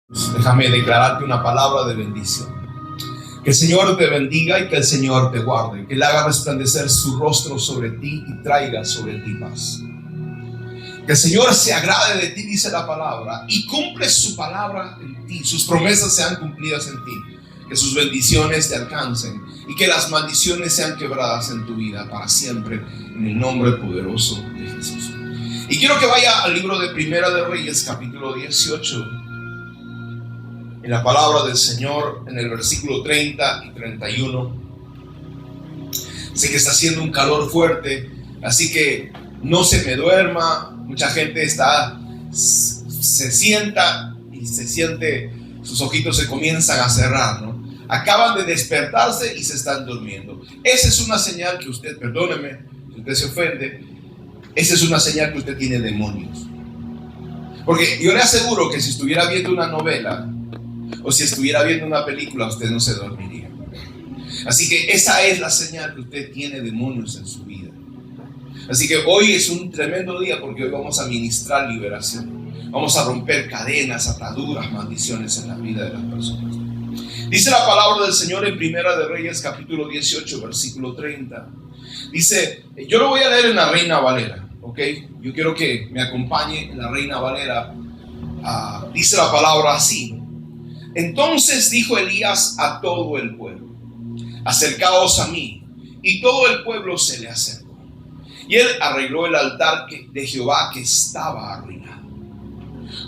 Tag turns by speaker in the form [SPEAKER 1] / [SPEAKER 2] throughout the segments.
[SPEAKER 1] Déjame declararte una palabra de bendición. Que el Señor te bendiga y que el Señor te guarde, que Él haga resplandecer su rostro sobre ti y traiga sobre ti paz. Que el Señor se agrade de ti, dice la palabra, y cumple su palabra en ti. Sus promesas sean cumplidas en ti. Que sus bendiciones te alcancen y que las maldiciones sean quebradas en tu vida para siempre, en el nombre poderoso de Jesús. Y quiero que vaya al libro de Primera de Reyes, capítulo 18. En la palabra del Señor, en el versículo 30 y 31. Sé que está haciendo un calor fuerte, así que no se me duerma. Mucha gente se sienta y se siente, sus ojitos se comienzan a cerrar, ¿no? Acaban de despertarse y se están durmiendo. Esa es una señal que usted, perdóneme, si usted se ofende, esa es una señal que usted tiene demonios. Porque yo le aseguro que si estuviera viendo una novela o si estuviera viendo una película, usted no se dormiría. Así que esa es la señal que usted tiene demonios en su vida. Así que hoy es un tremendo día porque hoy vamos a ministrar liberación. Vamos a romper cadenas, ataduras, maldiciones en la vida de las personas. Dice la palabra del Señor en Primera de Reyes, capítulo 18, versículo 30. Dice, yo lo voy a leer en la Reina Valera, ¿ok? Yo quiero que me acompañe en la Reina Valera. Dice la palabra así. Entonces dijo Elías a todo el pueblo: acercaos a mí. Y todo el pueblo se le acercó. Y él arregló el altar de Jehová que estaba arruinado.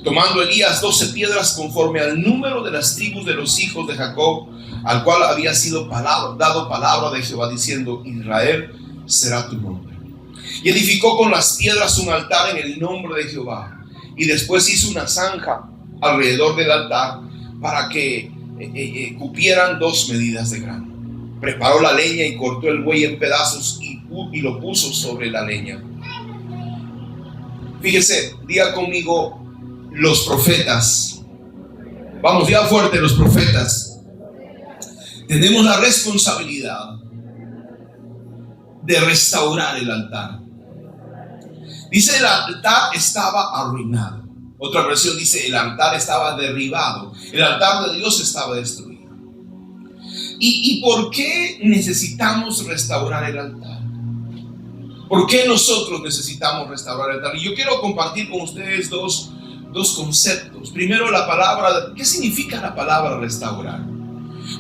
[SPEAKER 1] Tomando Elías 12 piedras conforme al número de las tribus de los hijos de Jacob, al cual había sido dado palabra de Jehová diciendo: Israel será tu nombre. Y edificó con las piedras un altar en el nombre de Jehová. Y después hizo una zanja alrededor del altar para que cupieran 2 medidas de grano. Preparó la leña y cortó el buey en pedazos y lo puso sobre la leña. Fíjese, diga conmigo: los profetas. Vamos, diga fuerte: los profetas. Tenemos la responsabilidad de restaurar el altar. Dice, el altar estaba arruinado. Otra versión dice, el altar estaba derribado. El altar de Dios estaba destruido. ¿Y por qué necesitamos restaurar el altar? ¿Por qué nosotros necesitamos restaurar el altar? Y yo quiero compartir con ustedes dos conceptos. Primero, la palabra. ¿Qué significa la palabra restaurar?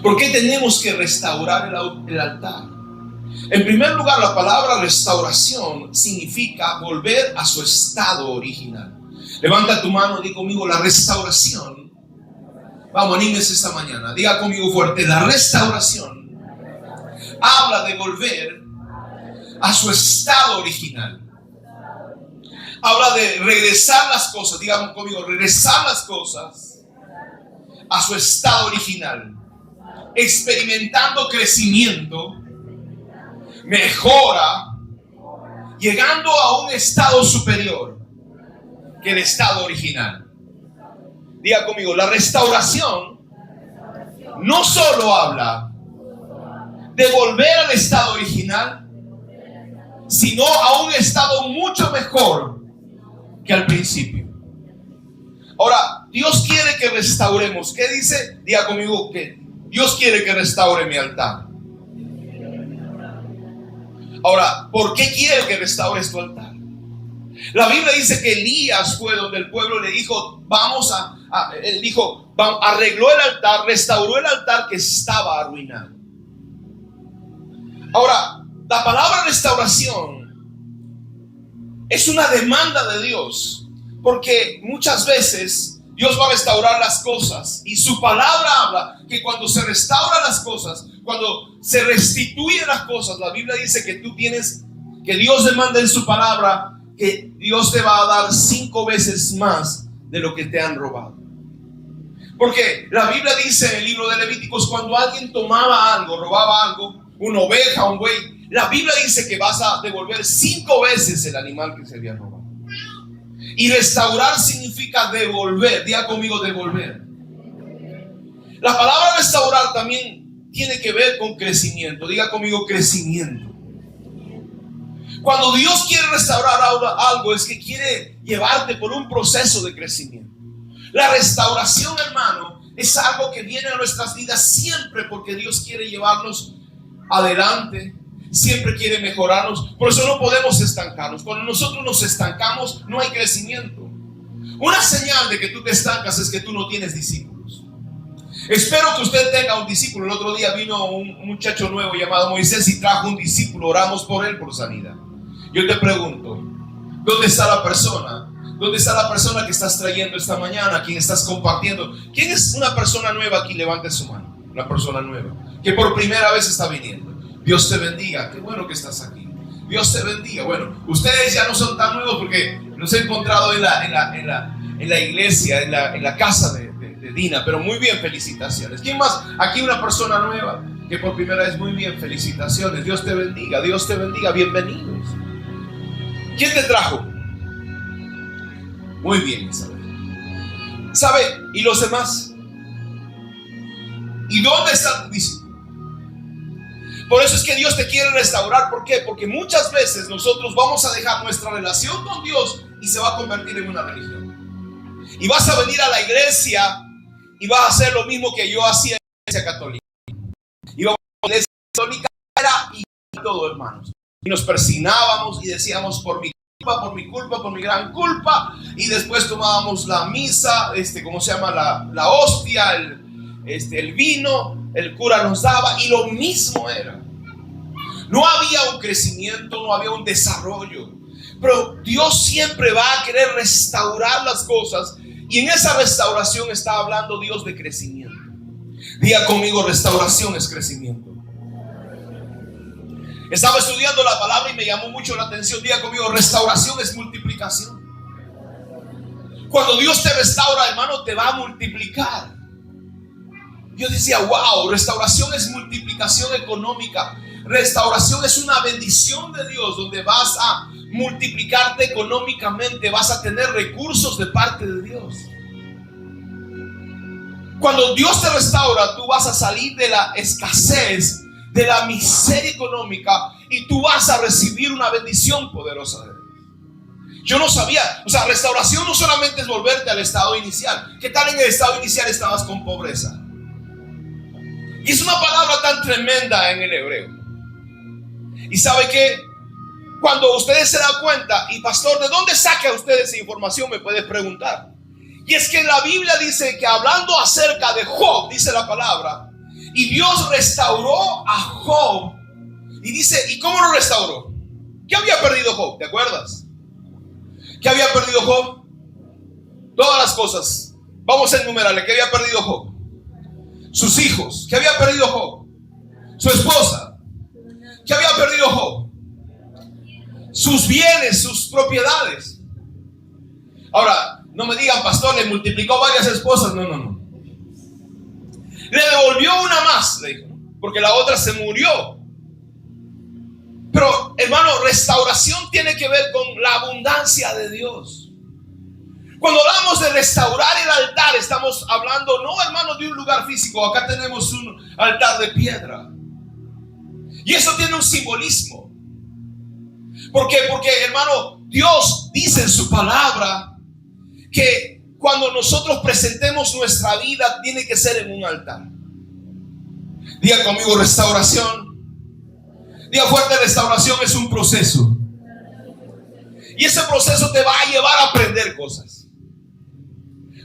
[SPEAKER 1] ¿Por qué tenemos que restaurar el altar? En primer lugar, la palabra restauración significa volver a su estado original. Levanta tu mano y di conmigo: la restauración. Vamos, anímese esta mañana. Diga conmigo fuerte: la restauración habla de volver a su estado original. Habla de regresar las cosas. Digan conmigo: regresar las cosas a su estado original, experimentando crecimiento, mejora, llegando a un estado superior que el estado original. Diga conmigo: la restauración no solo habla de volver al estado original, sino a un estado mucho mejor que al principio. Ahora, Dios quiere que restauremos. ¿Qué dice? Diga conmigo que Dios quiere que restaure mi altar. Ahora, ¿por qué quiere que restaures tu altar? La Biblia dice que Elías fue donde el pueblo le dijo, él dijo, arregló el altar, restauró el altar que estaba arruinado. Ahora, la palabra restauración es una demanda de Dios, porque muchas veces Dios va a restaurar las cosas y su palabra habla que cuando se restauran las cosas, cuando se restituyen las cosas, la Biblia dice que que Dios demanda en su palabra que Dios te va a dar 5 veces más de lo que te han robado. Porque la Biblia dice en el libro de Levíticos, cuando alguien tomaba algo, robaba algo, una oveja, un buey, la Biblia dice que vas a devolver 5 veces el animal que se había robado. Y restaurar significa devolver. Diga conmigo: devolver. La palabra restaurar también tiene que ver con crecimiento. Diga conmigo: crecimiento. Cuando Dios quiere restaurar algo, es que quiere llevarte por un proceso de crecimiento. La restauración, hermano, es algo que viene a nuestras vidas siempre, porque Dios quiere llevarnos adelante, siempre quiere mejorarnos. Por eso no podemos estancarnos. Cuando nosotros nos estancamos, no hay crecimiento. Una señal de que tú te estancas es que tú no tienes discípulos. Espero que usted tenga un discípulo. El otro día vino un muchacho nuevo llamado Moisés y trajo un discípulo. Oramos por él por sanidad. Yo te pregunto, ¿dónde está la persona? ¿Dónde está la persona que estás trayendo esta mañana? ¿Quién estás compartiendo? ¿Quién es una persona nueva aquí? Levante su mano. Una persona nueva que por primera vez está viniendo. Dios te bendiga. Qué bueno que estás aquí. Dios te bendiga. Bueno, ustedes ya no son tan nuevos porque los he encontrado en la iglesia, en la casa de Dina. Pero muy bien, felicitaciones. ¿Quién más? Aquí una persona nueva que por primera vez. Muy bien, felicitaciones. Dios te bendiga. Dios te bendiga. Bienvenidos. ¿Quién te trajo? Muy bien, Isabel. ¿Sabe? ¿Y los demás? ¿Y dónde está tu discípulo? Por eso es que Dios te quiere restaurar. ¿Por qué? Porque muchas veces nosotros vamos a dejar nuestra relación con Dios y se va a convertir en una religión. Y vas a venir a la iglesia y vas a hacer lo mismo que yo hacía en la iglesia católica. Íbamos a la iglesia católica y todo, hermanos. Y nos persignábamos y decíamos por mi culpa, por mi gran culpa. Y después tomábamos la misa, ¿cómo se llama? La hostia, el vino, el cura nos daba y lo mismo era. No había un crecimiento, no había un desarrollo. Pero Dios siempre va a querer restaurar las cosas. Y en esa restauración está hablando Dios de crecimiento. Diga conmigo, restauración es crecimiento. Estaba estudiando la palabra y me llamó mucho la atención. Diga conmigo, restauración es multiplicación. Cuando Dios te restaura, hermano, te va a multiplicar. Yo decía, wow, restauración es multiplicación económica. Restauración es una bendición de Dios donde vas a multiplicarte económicamente, vas a tener recursos de parte de Dios. Cuando Dios te restaura, tú vas a salir de la escasez, de la miseria económica, y tú vas a recibir una bendición poderosa de Dios. Yo no sabía, restauración no solamente es volverte al estado inicial. ¿Qué tal en el estado inicial estabas con pobreza? Y es una palabra tan tremenda en el hebreo. Y sabe que cuando ustedes se dan cuenta, y pastor, ¿de dónde saca usted esa información? Me puedes preguntar. Y es que en la Biblia dice que hablando acerca de Job, dice la palabra, y Dios restauró a Job. Y dice, ¿y cómo lo restauró? ¿Qué había perdido Job? ¿Te acuerdas? ¿Qué había perdido Job? Todas las cosas. Vamos a enumerarle. ¿Qué había perdido Job? Sus hijos. ¿Qué había perdido Job? Su esposa. ¿Qué había perdido Job? Sus bienes, sus propiedades. Ahora, no me digan, pastor, le multiplicó varias esposas. No. Le devolvió una más, le dijo, porque la otra se murió. Pero, hermano, restauración tiene que ver con la abundancia de Dios. Cuando hablamos de restaurar el altar, estamos hablando, no, hermano, de un lugar físico. Acá tenemos un altar de piedra. Y eso tiene un simbolismo. ¿Por qué? Porque, hermano, Dios dice en su palabra que cuando nosotros presentemos nuestra vida, tiene que ser en un altar. Diga conmigo, restauración. Diga fuerte, restauración es un proceso. Y ese proceso te va a llevar a aprender cosas.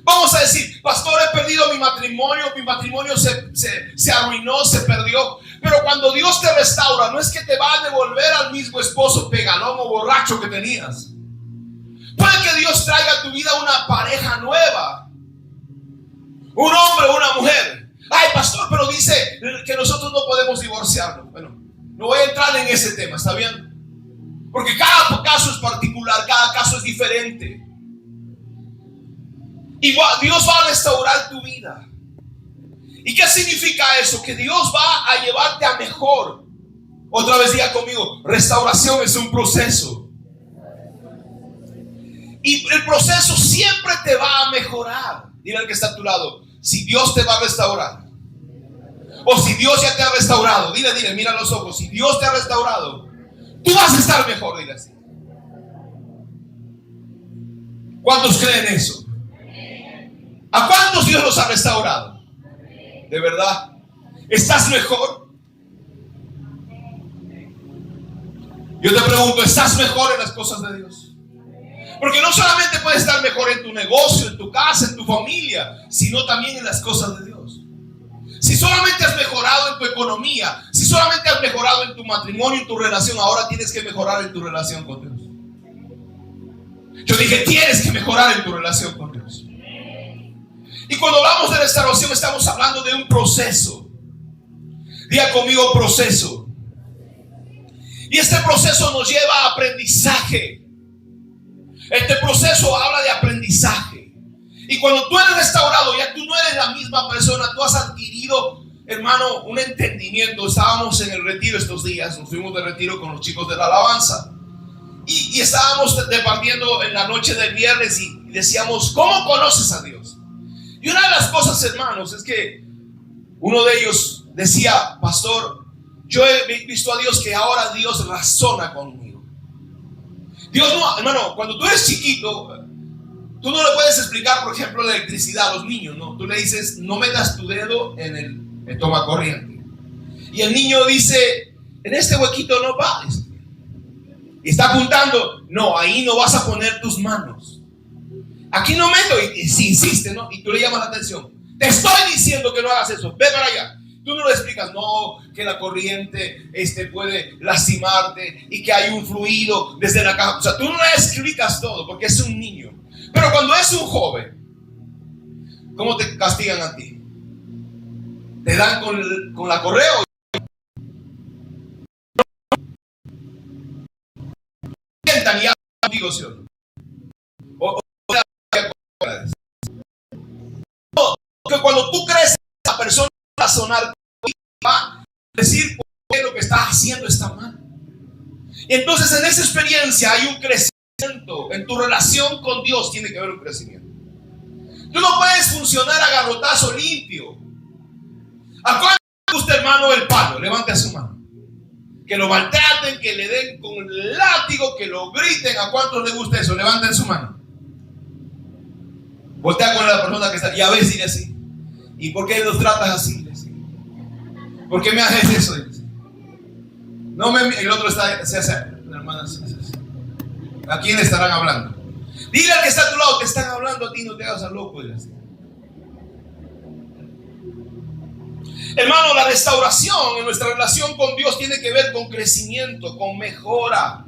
[SPEAKER 1] Vamos a decir, pastor, he perdido mi matrimonio se arruinó, se perdió. Pero cuando Dios te restaura, no es que te va a devolver al mismo esposo pegalón o borracho que tenías. Puede que Dios traiga a tu vida una pareja nueva, un hombre o una mujer. Ay, pastor, pero dice que nosotros no podemos divorciarnos. Bueno, no voy a entrar en ese tema, ¿está bien? Porque cada caso es particular, cada caso es diferente. Igual, Dios va a restaurar tu vida. ¿Y qué significa eso? Que Dios va a llevarte a mejor. Otra vez diga conmigo, restauración es un proceso. Y el proceso siempre te va a mejorar. Dile al que está a tu lado, si Dios te va a restaurar, o si Dios ya te ha restaurado, dile, mira los ojos, si Dios te ha restaurado, tú vas a estar mejor, dile así. ¿Cuántos creen eso? ¿A cuántos Dios los ha restaurado? De verdad. ¿Estás mejor? Yo te pregunto, ¿estás mejor en las cosas de Dios? Porque no solamente puedes estar mejor en tu negocio, en tu casa, en tu familia, sino también en las cosas de Dios. Si solamente has mejorado en tu economía, si solamente has mejorado en tu matrimonio, en tu relación, ahora tienes que mejorar en tu relación con Dios. Yo dije, tienes que mejorar en tu relación con Dios. Y cuando hablamos de restauración, estamos hablando de un proceso. Diga conmigo, proceso. Y este proceso nos lleva a aprendizaje. Este proceso habla de aprendizaje. Y cuando tú eres restaurado, ya tú no eres la misma persona. Tú has adquirido, hermano, un entendimiento. Estábamos en el retiro estos días. Nos fuimos de retiro con los chicos de la alabanza. Y estábamos departiendo en la noche del viernes y decíamos, ¿cómo conoces a Dios? Y una de las cosas, hermanos, es que uno de ellos decía, pastor, yo he visto a Dios que ahora Dios razona conmigo. Dios no, hermano, cuando tú eres chiquito, tú no le puedes explicar, por ejemplo, la electricidad a los niños, ¿no? Tú le dices, no metas tu dedo en el tomacorriente. Y el niño dice, en este huequito no va. Y está apuntando, no, ahí no vas a poner tus manos. Aquí no meto, y si insiste, ¿no? Y tú le llamas la atención. Te estoy diciendo que no hagas eso, ve para allá. Tú no le explicas, no, que la corriente puede lastimarte y que hay un fluido desde la caja. O sea, tú no le explicas todo porque es un niño. Pero cuando es un joven, ¿cómo te castigan a ti? ¿Te dan con la correa o sientan y hacen contigo, ¿sí o no? Que cuando tú crees, la persona va a razonar, va a decir por qué lo que estás haciendo está mal. Y entonces en esa experiencia hay un crecimiento. En tu relación con Dios tiene que haber un crecimiento. Tú no puedes funcionar a garrotazo limpio. ¿A cuánto le gusta, hermano, el palo? Levante su mano. Que lo maltraten, que le den con el látigo, que lo griten. ¿A cuántos le gusta eso? Levanten su mano. Voltea con la persona que está. Y a veces dice así. ¿Y por qué los tratas así? ¿Por qué me haces eso? No me, el otro está, se hace, hermana, ¿a quién estarán hablando? Dile al que está a tu lado, te están hablando a ti, no te hagas al loco. Hermano, la restauración en nuestra relación con Dios tiene que ver con crecimiento, con mejora.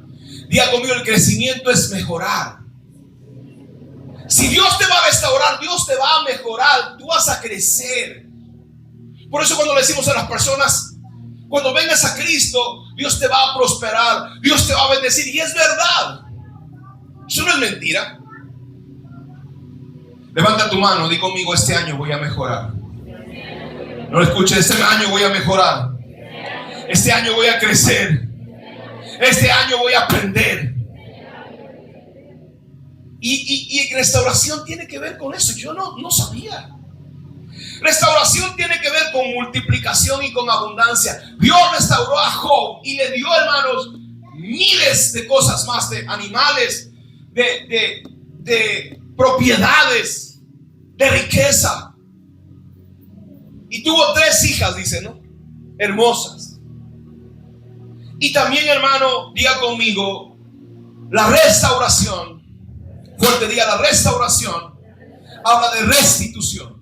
[SPEAKER 1] Diga conmigo, el crecimiento es mejorar. Si Dios te va a restaurar, Dios te va a mejorar, tú vas a crecer. Por eso cuando le decimos a las personas, cuando vengas a Cristo, Dios te va a prosperar, Dios te va a bendecir, y es verdad. Eso no es mentira. Levanta tu mano, di conmigo, este año voy a mejorar. No lo escuches, este año voy a mejorar. Este año voy a crecer. Este año voy a aprender. Y restauración tiene que ver con eso. Yo no sabía. Restauración tiene que ver con multiplicación y con abundancia. Dios restauró a Job y le dio, hermanos, miles de cosas más, de animales, de propiedades, de riqueza. Y tuvo 3 hijas, dice, ¿no? Hermosas. Y también, hermano, diga conmigo, la restauración. Fuerte, diga, la restauración habla de restitución.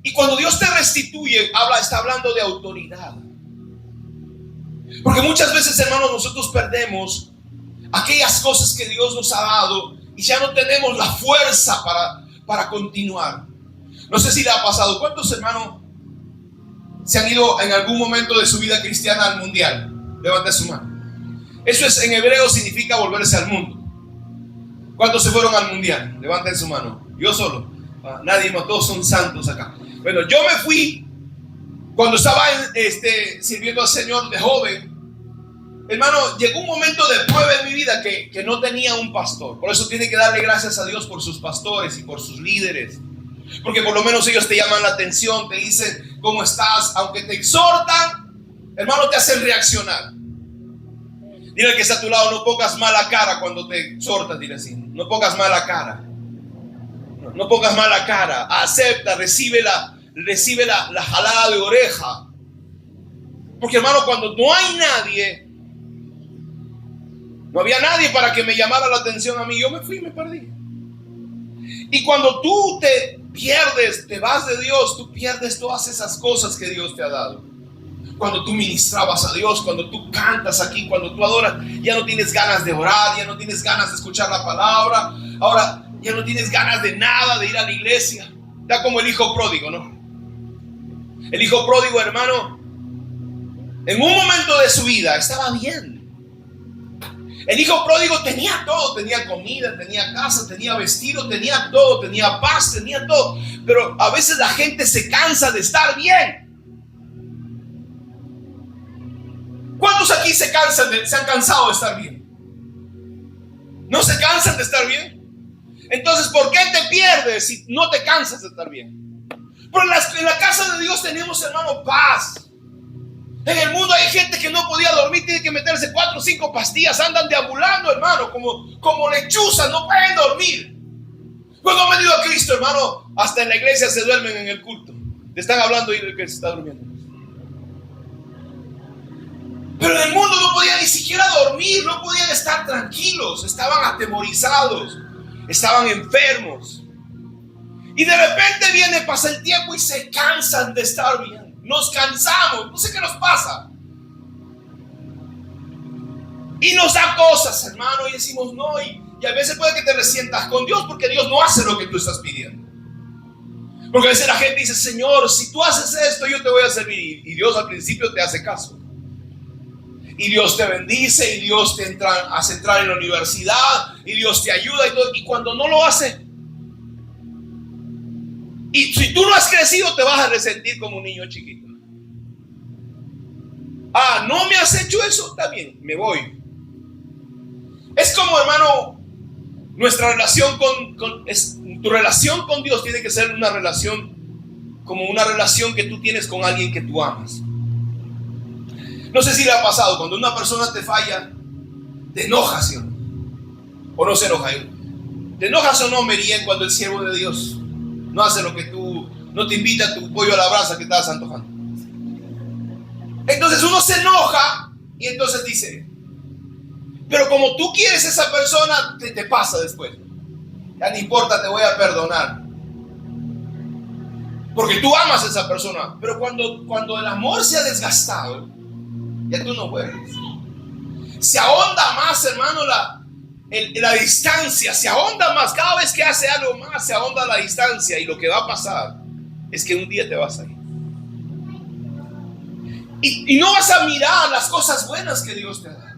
[SPEAKER 1] Y cuando Dios te restituye, está hablando de autoridad. Porque muchas veces, hermanos, nosotros perdemos aquellas cosas que Dios nos ha dado y ya no tenemos la fuerza para continuar. No sé si le ha pasado. ¿Cuántos hermanos se han ido en algún momento de su vida cristiana al mundial? Levante su mano. Eso es, en hebreo significa volverse al mundo. ¿Cuántos se fueron al mundial? Levanten su mano. Yo solo. Nadie más, todos son santos acá. Bueno, yo me fui cuando estaba sirviendo al Señor de joven. Hermano, llegó un momento de prueba en mi vida que no tenía un pastor. Por eso tiene que darle gracias a Dios por sus pastores y por sus líderes. Porque por lo menos ellos te llaman la atención, te dicen cómo estás, aunque te exhortan, hermano, te hacen reaccionar. Dile al que está a tu lado, no pongas mala cara cuando te exhortas, dile así, no pongas mala cara. No pongas mala cara, acepta, recibe la jalada de oreja. Porque hermano, cuando no hay nadie, no había nadie para que me llamara la atención a mí, yo me fui y me perdí. Y cuando tú te pierdes, te vas de Dios, tú pierdes todas esas cosas que Dios te ha dado. Cuando tú ministrabas a Dios, cuando tú cantas aquí, cuando tú adoras, ya no tienes ganas de orar, ya no tienes ganas de escuchar la palabra. Ahora ya no tienes ganas de nada, de ir a la iglesia. Está como el hijo pródigo, ¿no? El hijo pródigo, hermano, en un momento de su vida estaba bien. El hijo pródigo tenía todo, tenía comida, tenía casa, tenía vestido, tenía todo, tenía paz, tenía todo. Pero a veces la gente se cansa de estar bien. ¿Cuántos aquí se han cansado de estar bien? ¿No se cansan de estar bien? Entonces, ¿por qué te pierdes si no te cansas de estar bien? Pero en la casa de Dios tenemos, hermano, paz. En el mundo hay gente que no podía dormir, tiene que meterse 4 o 5 pastillas, andan deambulando, hermano, como lechuzas, no pueden dormir. Cuando han venido a Cristo, hermano, hasta en la iglesia se duermen en el culto. Te están hablando y de que se está durmiendo. Pero en el mundo no podían ni siquiera dormir, no podían estar tranquilos, estaban atemorizados, estaban enfermos. Y de repente pasa el tiempo y se cansan de estar bien. Nos cansamos, no sé qué nos pasa. Y nos da cosas, hermano, y decimos no. Y a veces puede que te resientas con Dios porque Dios no hace lo que tú estás pidiendo. Porque a veces la gente dice, Señor, si tú haces esto, yo te voy a servir. Y Dios al principio te hace caso. Y Dios te bendice, y Dios te hace entrar en la universidad, y Dios te ayuda y todo. Y cuando no lo hace, y si tú no has crecido, te vas a resentir como un niño chiquito. Ah, no me has hecho eso, está bien, me voy. Es como, hermano, nuestra relación tu relación con Dios tiene que ser una relación como una relación que tú tienes con alguien que tú amas. No sé si le ha pasado, cuando una persona te falla, te enojas, ¿sí? ¿O no se enoja? ¿Te enojas o no, Merien, cuando el siervo de Dios no hace lo que tú, no te invita a tu pollo a la brasa que estabas antojando? Entonces uno se enoja y entonces dice, pero como tú quieres a esa persona, te pasa después. Ya no importa, te voy a perdonar. Porque tú amas a esa persona. Pero cuando el amor se ha desgastado, ya tú no vuelves. Se ahonda más, hermano, la distancia, se ahonda más. Cada vez que hace algo más, se ahonda la distancia. Y lo que va a pasar es que un día te vas a ir. Y no vas a mirar las cosas buenas que Dios te da.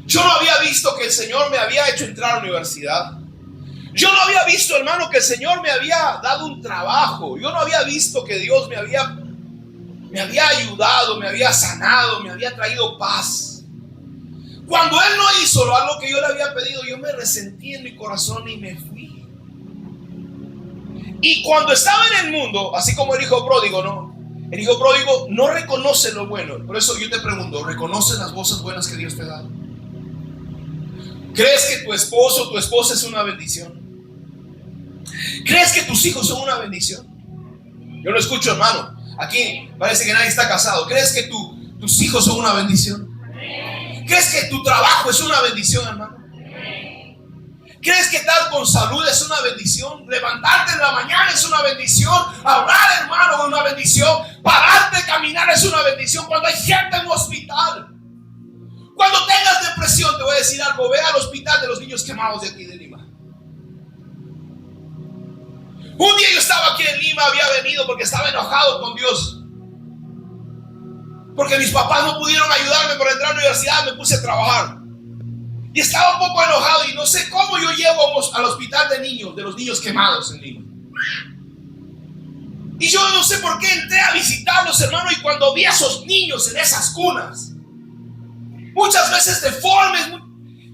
[SPEAKER 1] Yo no había visto que el Señor me había hecho entrar a la universidad. Yo no había visto, hermano, que el Señor me había dado un trabajo. Yo no había visto que Dios me había ayudado, me había sanado, me había traído paz. Cuando Él no hizo algo que yo le había pedido, yo me resentí en mi corazón y me fui. Y cuando estaba en el mundo, así como el hijo pródigo, ¿no? El hijo pródigo no reconoce lo bueno. Por eso yo te pregunto, ¿reconoces las cosas buenas que Dios te da? ¿Crees que tu esposo o tu esposa es una bendición? ¿Crees que tus hijos son una bendición? Yo lo escucho, hermano. Aquí parece que nadie está casado. ¿Crees que tus hijos son una bendición? ¿Crees que tu trabajo es una bendición, hermano? ¿Crees que estar con salud es una bendición? Levantarte en la mañana es una bendición. Hablar, hermano, es una bendición. Pararte, caminar es una bendición. Cuando hay gente en un hospital, cuando tengas depresión, te voy a decir algo. Ve al hospital de los niños quemados de aquí de Lima. Un día yo estaba aquí en Lima, había venido porque estaba enojado con Dios. Porque mis papás no pudieron ayudarme para entrar a la universidad, me puse a trabajar. Y estaba un poco enojado y no sé cómo yo llego al hospital de niños, de los niños quemados en Lima. Y yo no sé por qué entré a visitarlos, hermano, y cuando vi a esos niños en esas cunas, muchas veces deformes,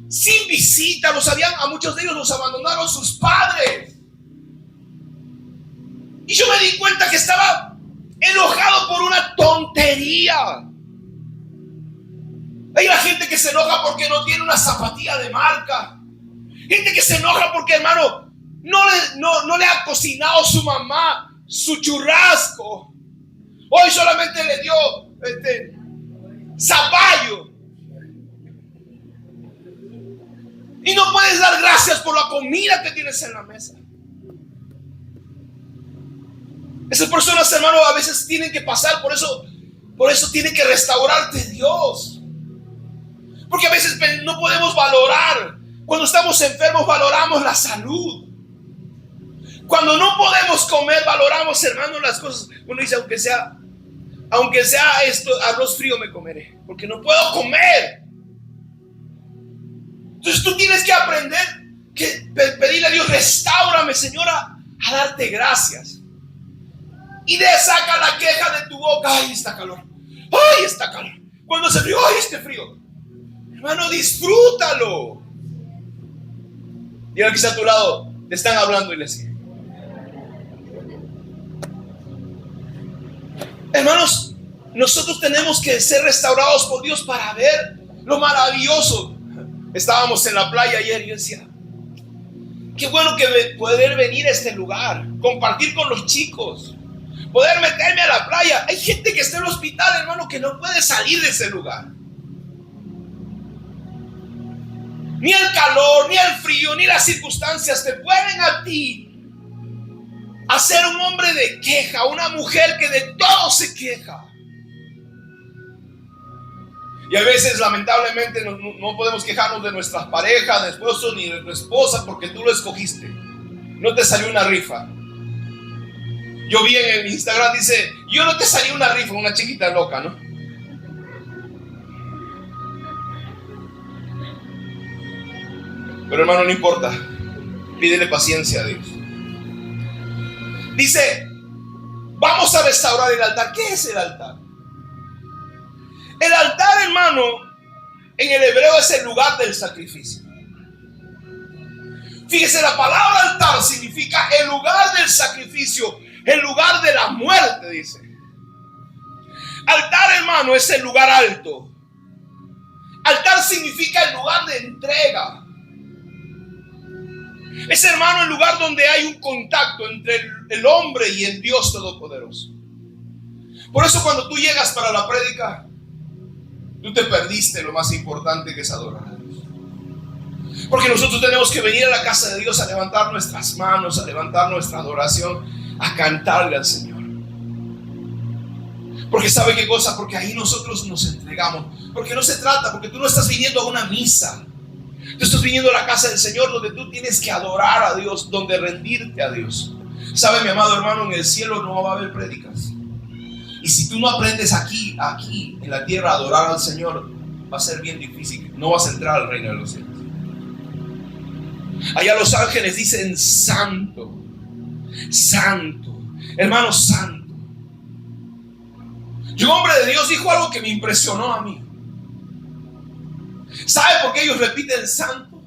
[SPEAKER 1] sin visita, a muchos de ellos los abandonaron sus padres. Y yo me di cuenta que estaba enojado por una tontería. Hay la gente que se enoja porque no tiene una zapatilla de marca. Gente que se enoja porque, hermano, no le ha cocinado su mamá su churrasco. Hoy solamente le dio zapallo. Y no puedes dar gracias por la comida que tienes en la mesa. Esas personas, hermano, a veces tienen que pasar por eso tiene que restaurarte Dios. Porque a veces no podemos valorar. Cuando estamos enfermos valoramos la salud. Cuando no podemos comer valoramos, hermano, las cosas. Uno dice, aunque sea esto, arroz frío me comeré, porque no puedo comer. Entonces tú tienes que aprender que pedirle a Dios, restáurame, Señora, a darte gracias. Y saca la queja de tu boca. Ay, está calor. Ay, está calor. Cuando hace frío, ay, este frío. Hermano, disfrútalo. Y al que está a tu lado, te están hablando y le siguen. Hermanos, nosotros tenemos que ser restaurados por Dios para ver lo maravilloso. Estábamos en la playa ayer y yo decía, qué bueno que poder venir a este lugar, compartir con los chicos, poder meterme a la playa. Hay gente que está en el hospital, hermano, que no puede salir de ese lugar. Ni el calor, ni el frío, ni las circunstancias te pueden a ti hacer un hombre de queja, una mujer que de todo se queja. Y a veces, lamentablemente, no podemos quejarnos de nuestras parejas, de esposo, ni de tu esposa, porque tú lo escogiste. No te salió una rifa. Yo vi en el Instagram, dice, yo no te salió una rifa, una chiquita loca, ¿no? Pero hermano, no importa. Pídele paciencia a Dios. Dice, vamos a restaurar el altar. ¿Qué es el altar? El altar, hermano, en el hebreo es el lugar del sacrificio. Fíjese, la palabra altar significa el lugar del sacrificio, el lugar de la muerte, dice. Altar, hermano, es el lugar alto. Altar significa el lugar de entrega. Es, hermano, el lugar donde hay un contacto entre el hombre y el Dios Todopoderoso. Por eso cuando tú llegas para la prédica, tú te perdiste lo más importante, que es adorar a Dios. Porque nosotros tenemos que venir a la casa de Dios a levantar nuestras manos, a levantar nuestra adoración, a cantarle al Señor. Porque ¿sabe qué cosa? Porque ahí nosotros nos entregamos. Porque no se trata, porque tú no estás viniendo a una misa. Tú estás viniendo a la casa del Señor, donde tú tienes que adorar a Dios, donde rendirte a Dios. ¿Sabe, mi amado hermano? En el cielo no va a haber prédicas. Y si tú no aprendes aquí en la tierra a adorar al Señor, va a ser bien difícil. No vas a entrar al reino de los cielos. Allá los ángeles dicen santo, santo, hermano, santo. Y un hombre de Dios dijo algo que me impresionó a mí. ¿Sabe por qué ellos repiten santo?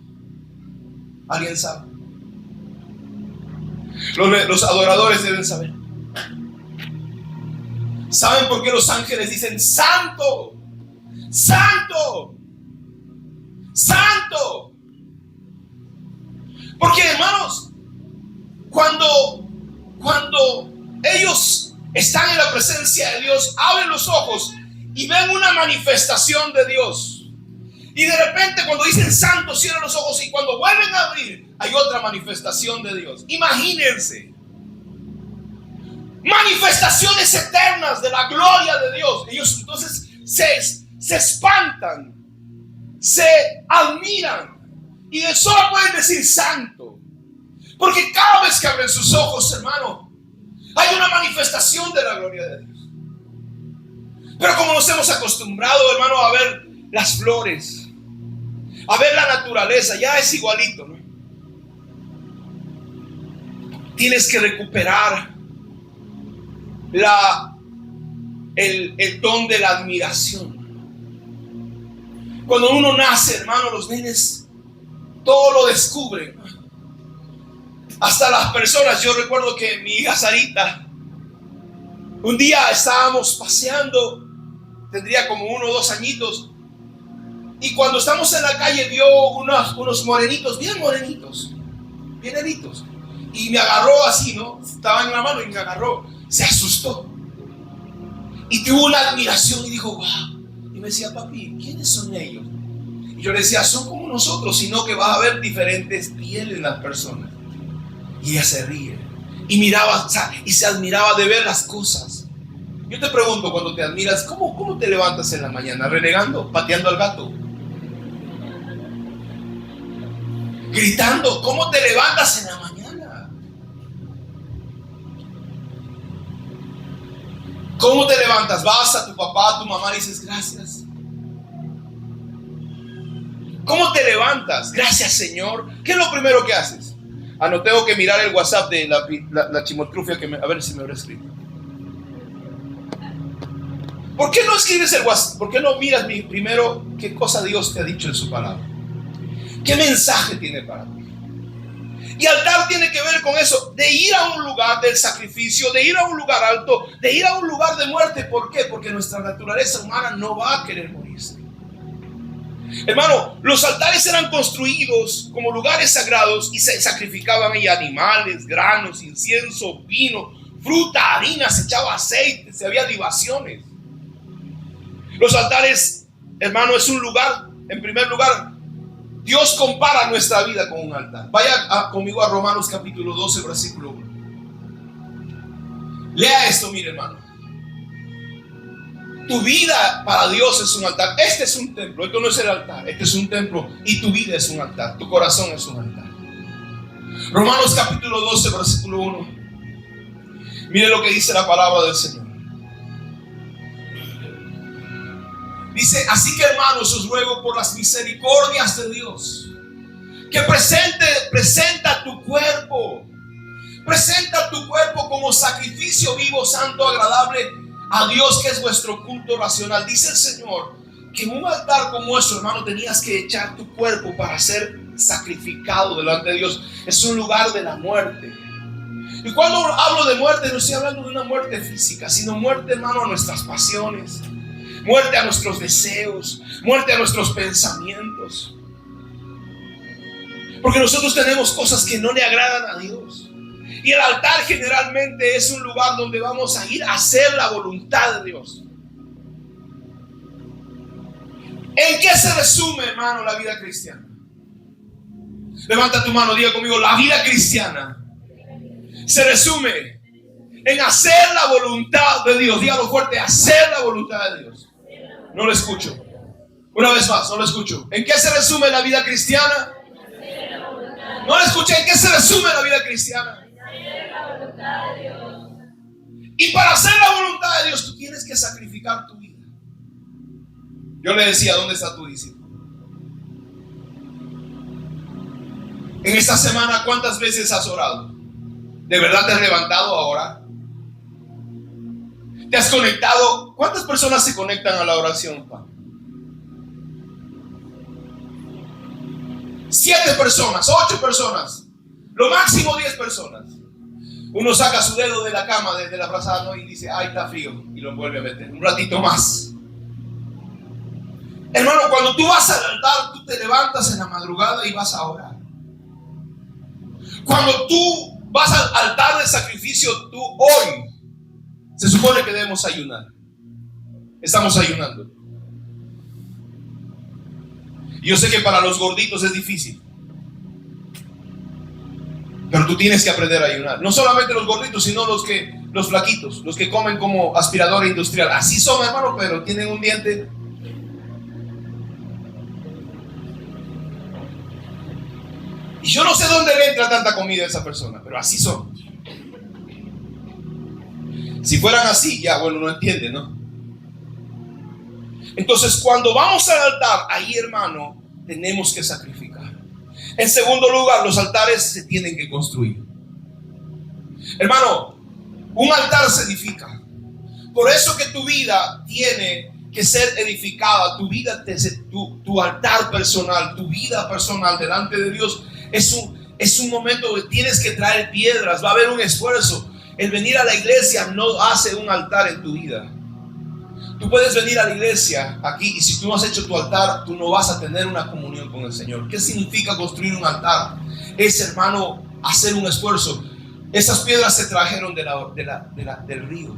[SPEAKER 1] ¿Alguien sabe? Los adoradores deben saber. ¿Saben por qué los ángeles dicen santo? Santo, santo. Porque, hermanos, cuando ellos están en la presencia de Dios, abren los ojos y ven una manifestación de Dios. Y de repente cuando dicen santo, cierran los ojos, y cuando vuelven a abrir hay otra manifestación de Dios. Imagínense, manifestaciones eternas de la gloria de Dios. Ellos entonces se espantan, se admiran, y de solo pueden decir santo, porque cada vez que abren sus ojos, hermano, hay una manifestación de la gloria de Dios. Pero como nos hemos acostumbrado, hermano, a ver las flores, a ver la naturaleza, ya es igualito, ¿no? Tienes que recuperar el don de la admiración. Cuando uno nace, hermano, los nenes todo lo descubren. Hasta las personas. Yo recuerdo que mi hija Sarita, un día estábamos paseando, tendría como 1 o 2 añitos, y cuando estamos en la calle vio unos morenitos, bien morenitos, bien heritos. Y me agarró así, ¿no? Estaba en la mano y me agarró. Se asustó. Y tuvo una admiración y dijo, wow. Y me decía, papi, ¿quiénes son ellos? Y yo le decía, son como nosotros, sino que vas a ver diferentes pieles en las personas. Y ella se ríe. Y miraba, y se admiraba de ver las cosas. Yo te pregunto, cuando te admiras, ¿cómo te levantas en la mañana? ¿Renegando? ¿Pateando al gato? ¿Gritando? ¿Cómo te levantas en la mañana? ¿Cómo te levantas? Vas a tu papá, a tu mamá y dices gracias. ¿Cómo te levantas? Gracias, Señor. ¿Qué es lo primero que haces? No tengo que mirar el WhatsApp de la chimotrufia a ver si me habrá escrito. ¿Por qué no escribes el WhatsApp? ¿Por qué no miras primero qué cosa Dios te ha dicho en su palabra? ¿Qué mensaje tiene para ti? Y altar tiene que ver con eso, de ir a un lugar del sacrificio, de ir a un lugar alto, de ir a un lugar de muerte. ¿Por qué? Porque nuestra naturaleza humana no va a querer morirse. Hermano, los altares eran construidos como lugares sagrados y se sacrificaban ahí animales, granos, incienso, vino, fruta, harina, se echaba aceite, se había libaciones. Los altares, hermano, es un lugar, en primer lugar, Dios compara nuestra vida con un altar. Vaya conmigo a Romanos capítulo 12, versículo 1. Lea esto, mire, hermano. Tu vida para Dios es un altar. Este es un templo, esto no es el altar. Este es un templo y tu vida es un altar. Tu corazón es un altar. Romanos capítulo 12, versículo 1. Mire lo que dice la palabra del Señor. Dice, así que hermanos, os ruego por las misericordias de Dios, que presenta tu cuerpo como sacrificio vivo, santo, agradable a Dios, que es vuestro culto racional. Dice el Señor que en un altar como eso, hermano, tenías que echar tu cuerpo para ser sacrificado delante de Dios. Es un lugar de la muerte. Y cuando hablo de muerte, no estoy hablando de una muerte física, sino muerte, hermano, a nuestras pasiones, muerte a nuestros deseos, muerte a nuestros pensamientos. Porque nosotros tenemos cosas que no le agradan a Dios. Y el altar generalmente es un lugar donde vamos a ir a hacer la voluntad de Dios. ¿En qué se resume, hermano, la vida cristiana? Levanta tu mano, diga conmigo, la vida cristiana se resume en hacer la voluntad de Dios. Dígalo fuerte, hacer la voluntad de Dios. No lo escucho. Una vez más, no lo escucho. ¿En qué se resume la vida cristiana? No lo escuché. ¿En qué se resume la vida cristiana? Y para hacer la voluntad de Dios, tú tienes que sacrificar tu vida. Yo le decía, ¿dónde está tu discípulo? En esta semana, ¿cuántas veces has orado? ¿De verdad te has levantado a orar? ¿Te has conectado? ¿Cuántas personas se conectan a la oración, Juan? 7 personas, 8 personas, lo máximo 10 personas. Uno saca su dedo de la cama, desde la frazada, ¿no? Y dice, ay, está frío, y lo vuelve a meter, un ratito más. Hermano, cuando tú vas al altar, tú te levantas en la madrugada y vas a orar. Cuando tú vas al altar de sacrificio, tú hoy, se supone que debemos ayunar. Estamos ayunando. Yo sé que para los gorditos es difícil, pero tú tienes que aprender a ayunar. No solamente los gorditos, sino los flaquitos, los que comen como aspiradora industrial. Así son, hermano, pero tienen un diente. Y yo no sé dónde le entra tanta comida a esa persona, pero así son. Si fueran así, ya bueno, no entiende, ¿no? Entonces, cuando vamos al altar, ahí, hermano, tenemos que sacrificar. En segundo lugar, los altares se tienen que construir. Hermano, un altar se edifica. Por eso que tu vida tiene que ser edificada. Tu vida, tu altar personal, tu vida personal delante de Dios es un momento donde tienes que traer piedras. Va a haber un esfuerzo. El venir a la iglesia no hace un altar en tu vida. Tú puedes venir a la iglesia aquí y si tú no has hecho tu altar, tú no vas a tener una comunión con el Señor. ¿Qué significa construir un altar? Es, hermano, hacer un esfuerzo. Esas piedras se trajeron del río.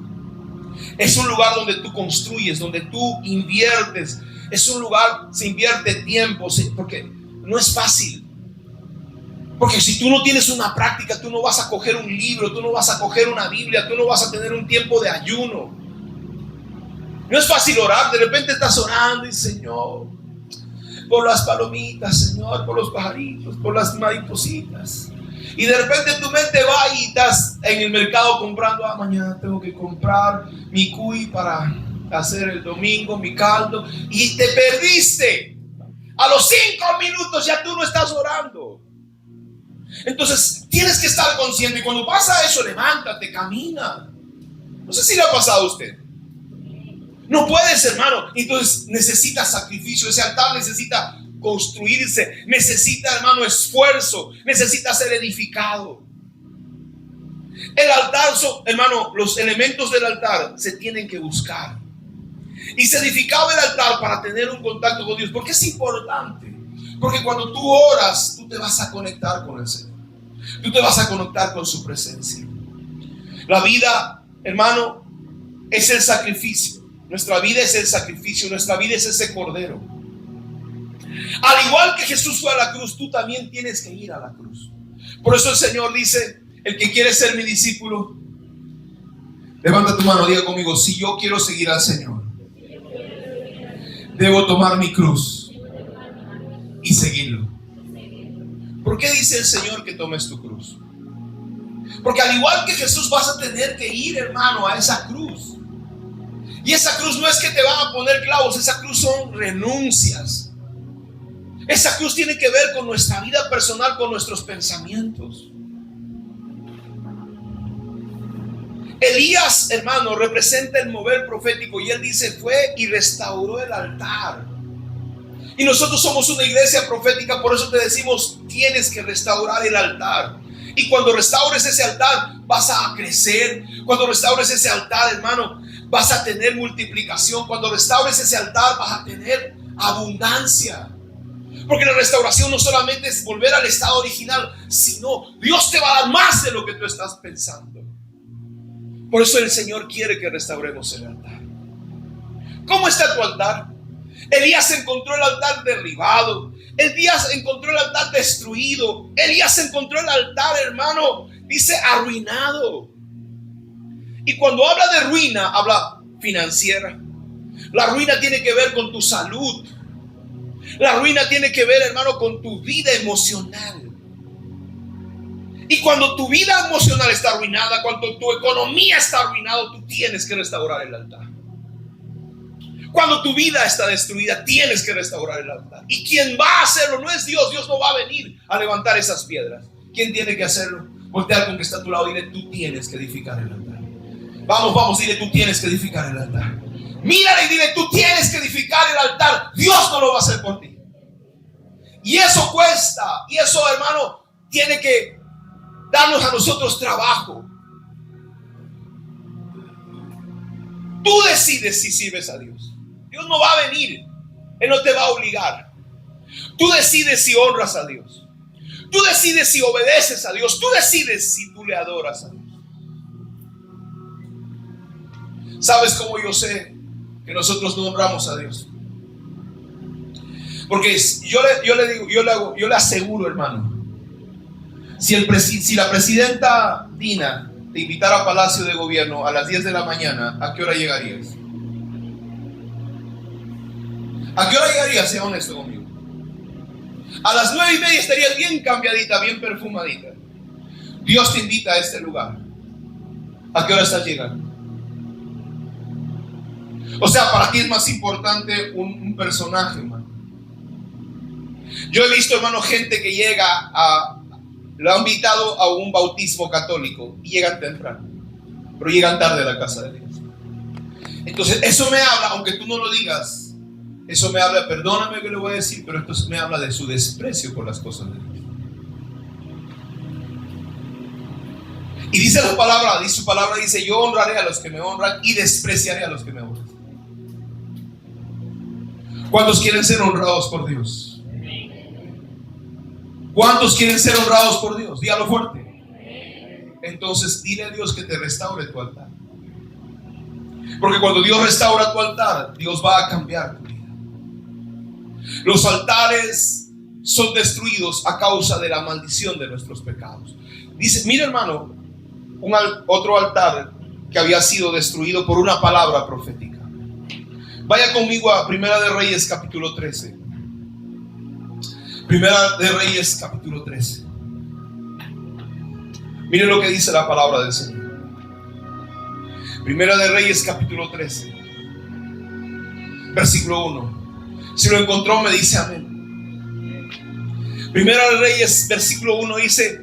[SPEAKER 1] Es un lugar donde tú construyes, donde tú inviertes. Es un lugar, se invierte tiempo, porque no es fácil. Porque si tú no tienes una práctica, tú no vas a coger un libro, tú no vas a coger una Biblia, tú no vas a tener un tiempo de ayuno. No es fácil orar. De repente estás orando y Señor, por las palomitas, Señor, por los pajaritos, por las maripositas. Y de repente tu mente va y estás en el mercado comprando. Mañana tengo que comprar mi cuy para hacer el domingo, mi caldo. Y te perdiste. A los 5 minutos ya tú no estás orando. Entonces tienes que estar consciente. Y cuando pasa eso, levántate, camina. No sé si le ha pasado a usted. No puedes, hermano. Entonces necesita sacrificio. Ese altar necesita construirse, necesita, hermano, esfuerzo, necesita ser edificado. El altar, hermano, los elementos del altar se tienen que buscar. Y se edificaba el altar para tener un contacto con Dios. ¿Por qué es importante? Porque cuando tú oras, tú te vas a conectar con el Señor. Tú te vas a conectar con su presencia. La vida, hermano, es el sacrificio. Nuestra vida es el sacrificio. Nuestra vida es ese cordero. Al igual que Jesús fue a la cruz, tú también tienes que ir a la cruz. Por eso el Señor dice: el que quiere ser mi discípulo, levanta tu mano, diga conmigo: si yo quiero seguir al Señor, debo tomar mi cruz y seguirlo. ¿Por qué dice el Señor que tomes tu cruz? Porque al igual que Jesús vas a tener que ir, hermano, a esa cruz. Y esa cruz no es que te van a poner clavos, esa cruz son renuncias. Esa cruz tiene que ver con nuestra vida personal, con nuestros pensamientos. Elías, hermano, representa el mover profético. Y él dice: fue y restauró el altar. Y nosotros somos una iglesia profética. Por eso te decimos: tienes que restaurar el altar. Y cuando restaures ese altar, vas a crecer. Cuando restaures ese altar, hermano, vas a tener multiplicación. Cuando restaures ese altar, vas a tener abundancia. Porque la restauración no solamente es volver al estado original, sino Dios te va a dar más de lo que tú estás pensando. Por eso el Señor quiere que restauremos el altar. ¿Cómo está tu altar? Elías encontró el altar derribado. Elías encontró el altar destruido. Elías encontró el altar, hermano, dice arruinado. Y cuando habla de ruina, habla financiera. La ruina tiene que ver con tu salud. La ruina tiene que ver, hermano, con tu vida emocional. Y cuando tu vida emocional está arruinada, cuando tu economía está arruinada, tú tienes que restaurar el altar. Cuando tu vida está destruida, tienes que restaurar el altar. Y quien va a hacerlo no es Dios. Dios no va a venir a levantar esas piedras. ¿Quién tiene que hacerlo? Voltea con que está a tu lado y dile: tú tienes que edificar el altar. Vamos, dile: tú tienes que edificar el altar. Mírale y dile: tú tienes que edificar el altar. Dios no lo va a hacer por ti. Y eso cuesta. Y eso, hermano, tiene que darnos a nosotros trabajo. Tú decides si sirves a Dios. Dios no va a venir. Él no te va a obligar. Tú decides si honras a Dios. Tú decides si obedeces a Dios. Tú decides si tú le adoras a Dios. ¿Sabes cómo yo sé que nosotros no honramos a Dios? Porque yo le aseguro, hermano, si la presidenta Dina te invitara a Palacio de Gobierno a las 10 de la mañana, ¿a qué hora llegarías? ¿A qué hora llegarías? Sea honesto conmigo. A las 9:30 estarías bien cambiadita, bien perfumadita. Dios te invita a este lugar. ¿A qué hora estás llegando? O sea, para ti es más importante un personaje, hermano. Yo he visto, hermano, gente que llega lo han invitado a un bautismo católico y llegan temprano, pero llegan tarde a la casa de Dios. Entonces eso me habla, aunque tú no lo digas, eso me habla, perdóname que lo voy a decir, pero esto me habla de su desprecio por las cosas de Dios. Y dice su palabra dice: yo honraré a los que me honran y despreciaré a los que me honran. ¿Cuántos quieren ser honrados por Dios? ¿Cuántos quieren ser honrados por Dios? Dígalo fuerte. Entonces dile a Dios que te restaure tu altar. Porque cuando Dios restaura tu altar, Dios va a cambiar tu vida. Los altares son destruidos a causa de la maldición de nuestros pecados. Dice, mira hermano, otro altar que había sido destruido por una palabra profética. Vaya conmigo a Primera de Reyes capítulo 13. Primera de Reyes capítulo 13. Miren lo que dice la palabra del Señor. Primera de Reyes capítulo 13 versículo 1. Si lo encontró me dice amén. Primera de Reyes versículo 1 dice: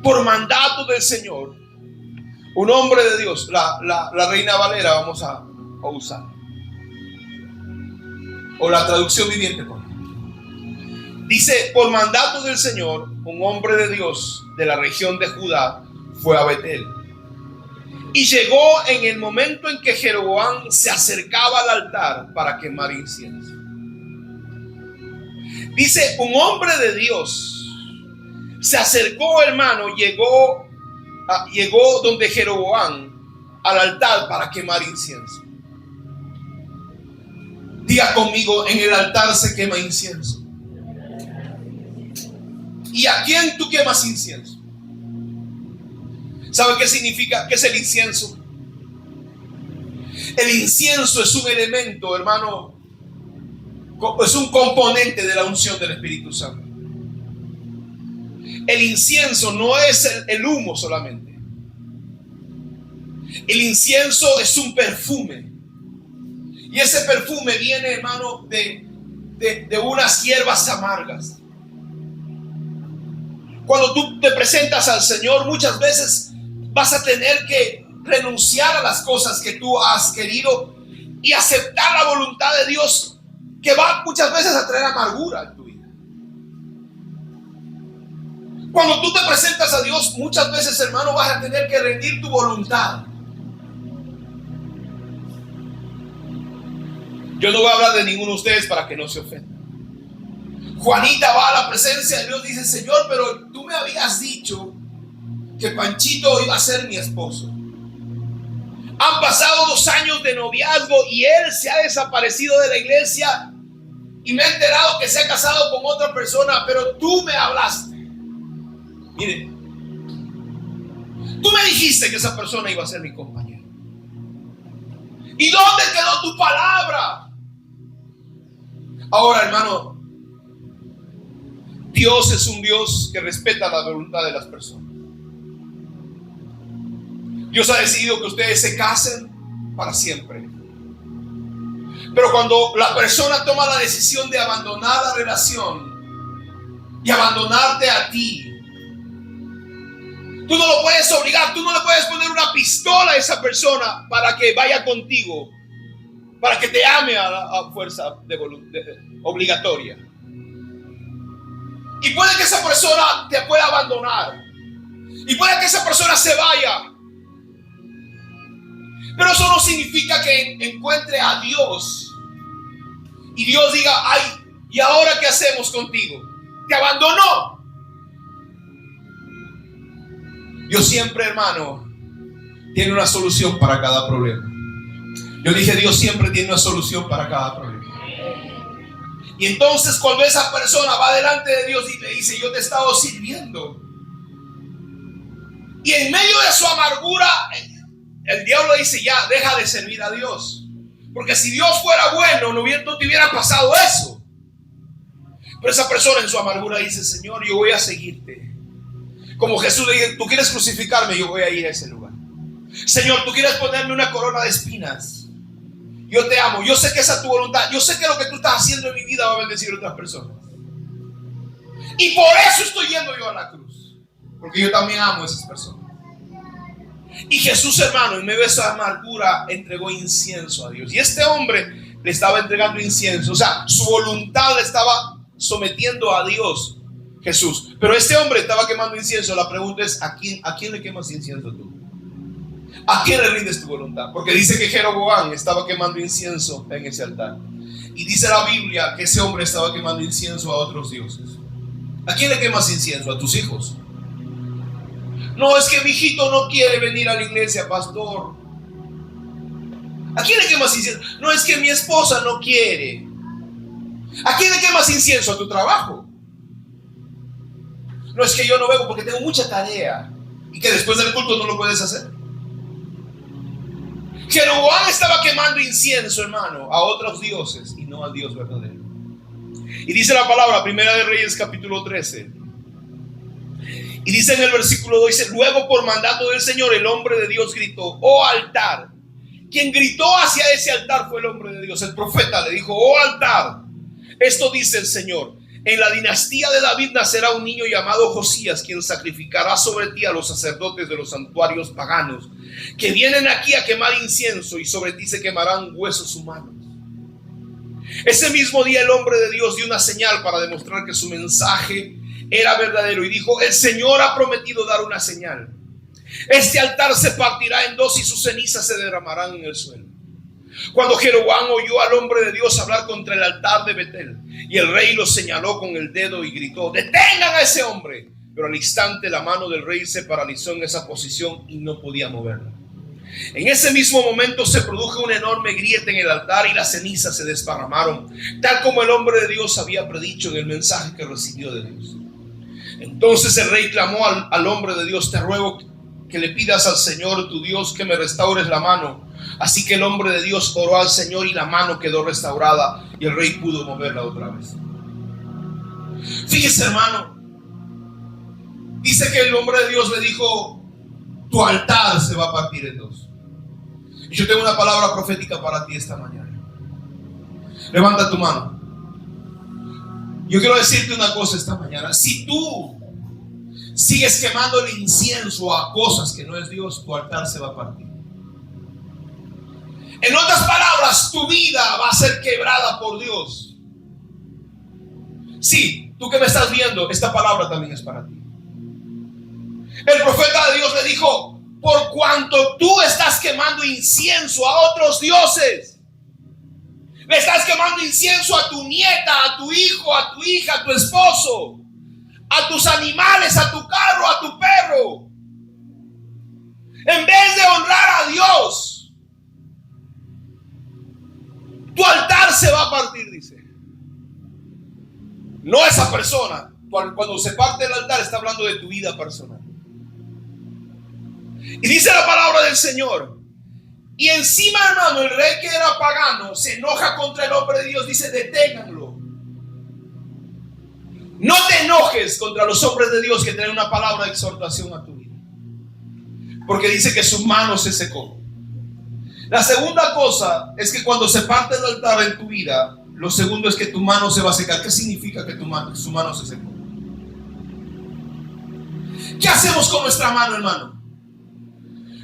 [SPEAKER 1] por mandato del Señor, un hombre de Dios. La Reina Valera vamos a usar, o la traducción viviente. Dice: por mandato del Señor, un hombre de Dios de la región de Judá fue a Betel. Y llegó en el momento en que Jeroboam se acercaba al altar para quemar incienso. Dice: un hombre de Dios se acercó, hermano, llegó donde Jeroboam al altar para quemar incienso. Diga conmigo: en el altar se quema incienso. ¿Y a quién tú quemas incienso? ¿Sabe qué significa? ¿Qué es el incienso? El incienso es un elemento, hermano, es un componente de la unción del Espíritu Santo. El incienso no es el humo solamente. El incienso es un perfume. Y ese perfume viene, hermano, de unas hierbas amargas. Cuando tú te presentas al Señor, muchas veces vas a tener que renunciar a las cosas que tú has querido y aceptar la voluntad de Dios, que va muchas veces a traer amargura en tu vida. Cuando tú te presentas a Dios, muchas veces, hermano, vas a tener que rendir tu voluntad. Yo no voy a hablar de ninguno de ustedes para que no se ofendan. Juanita va a la presencia de Dios y dice: Señor, pero tú me habías dicho que Panchito iba a ser mi esposo. Han pasado 2 años de noviazgo y él se ha desaparecido de la iglesia y me he enterado que se ha casado con otra persona, pero tú me hablaste. Mire, tú me dijiste que esa persona iba a ser mi compañero. ¿Y dónde quedó tu palabra? Ahora, hermano, Dios es un Dios que respeta la voluntad de las personas. Dios ha decidido que ustedes se casen para siempre. Pero cuando la persona toma la decisión de abandonar la relación y abandonarte a ti, tú no lo puedes obligar, tú no le puedes poner una pistola a esa persona para que vaya contigo, para que te ame a fuerza obligatoria. Y puede que esa persona te pueda abandonar. Y puede que esa persona se vaya. Pero eso no significa que encuentre a Dios y Dios diga: ay, ¿y ahora qué hacemos contigo? Te abandonó. Dios siempre, hermano, tiene una solución para cada problema. Yo dije: Dios siempre tiene una solución para cada problema. Y entonces cuando esa persona va delante de Dios y le dice: yo te he estado sirviendo, y en medio de su amargura el diablo dice: ya, deja de servir a Dios, porque si Dios fuera bueno no te hubiera pasado eso. Pero esa persona en su amargura dice: Señor, yo voy a seguirte. Como Jesús le dice: tú quieres crucificarme, yo voy a ir a ese lugar. Señor, tú quieres ponerme una corona de espinas, yo te amo, yo sé que esa es tu voluntad, yo sé que lo que tú estás haciendo en mi vida va a bendecir a otras personas, y por eso estoy yendo yo a la cruz, porque yo también amo a esas personas. Y Jesús, hermano, en medio de esa amargura entregó incienso a Dios. Y este hombre le estaba entregando incienso, o sea, su voluntad le estaba sometiendo a Dios, Jesús. Pero este hombre estaba quemando incienso. La pregunta es: ¿a quién le quemas incienso tú? ¿A quién le rindes tu voluntad? Porque dice que Jeroboam estaba quemando incienso en ese altar. Y dice la Biblia que ese hombre estaba quemando incienso a otros dioses. ¿A quién le quemas incienso? A tus hijos. No, es que mi hijito no quiere venir a la iglesia, pastor. ¿A quién le quemas incienso? No, es que mi esposa no quiere. ¿A quién le quemas incienso? A tu trabajo. No, es que yo no vengo porque tengo mucha tarea y que después del culto no lo puedes hacer. Jeroboam estaba quemando incienso, hermano, a otros dioses y no al Dios verdadero. Y dice la palabra, Primera de Reyes capítulo 13. Y dice en el versículo 2, dice: luego por mandato del Señor el hombre de Dios gritó: oh altar. Quien gritó hacia ese altar fue el hombre de Dios. El profeta le dijo: oh altar, esto dice el Señor: en la dinastía de David nacerá un niño llamado Josías, quien sacrificará sobre ti a los sacerdotes de los santuarios paganos, que vienen aquí a quemar incienso, y sobre ti se quemarán huesos humanos. Ese mismo día el hombre de Dios dio una señal para demostrar que su mensaje era verdadero, y dijo: el Señor ha prometido dar una señal. Este altar se partirá en dos y sus cenizas se derramarán en el suelo. Cuando Jeroboam oyó al hombre de Dios hablar contra el altar de Betel, y el rey lo señaló con el dedo y gritó: detengan a ese hombre. Pero al instante la mano del rey se paralizó en esa posición y no podía moverla. En ese mismo momento se produjo una enorme grieta en el altar y las cenizas se desparramaron, tal como el hombre de Dios había predicho en el mensaje que recibió de Dios. Entonces el rey clamó al hombre de Dios: te ruego que le pidas al Señor tu Dios que me restaures la mano. Así que el hombre de Dios oró al Señor y la mano quedó restaurada y el rey pudo moverla otra vez. Fíjese, hermano, dice que el hombre de Dios le dijo: tu altar se va a partir en dos. Y yo tengo una palabra profética para ti esta mañana. Levanta tu mano. Yo quiero decirte una cosa esta mañana: si tú sigues quemando el incienso a cosas que no es Dios, tu altar se va a partir. En otras palabras, tu vida va a ser quebrada por Dios. Sí, tú que me estás viendo, esta palabra también es para ti. El profeta de Dios le dijo: por cuanto tú estás quemando incienso a otros dioses, le estás quemando incienso a tu nieta, a tu hijo, a tu hija, a tu esposo, a tus animales, a tu carro, a tu perro, en vez de honrar a Dios, tu altar se va a partir, dice. No esa persona. Cuando se parte el altar está hablando de tu vida personal. Y dice la palabra del Señor: y encima, hermano, el rey, que era pagano, se enoja contra el hombre de Dios. Dice: deténganlo. No te enojes contra los hombres de Dios que tienen una palabra de exhortación a tu vida, porque dice que su mano se secó. La segunda cosa es que cuando se parte el altar en tu vida, lo segundo es que tu mano se va a secar. ¿Qué significa que su mano se secó? ¿Qué hacemos con nuestra mano, hermano?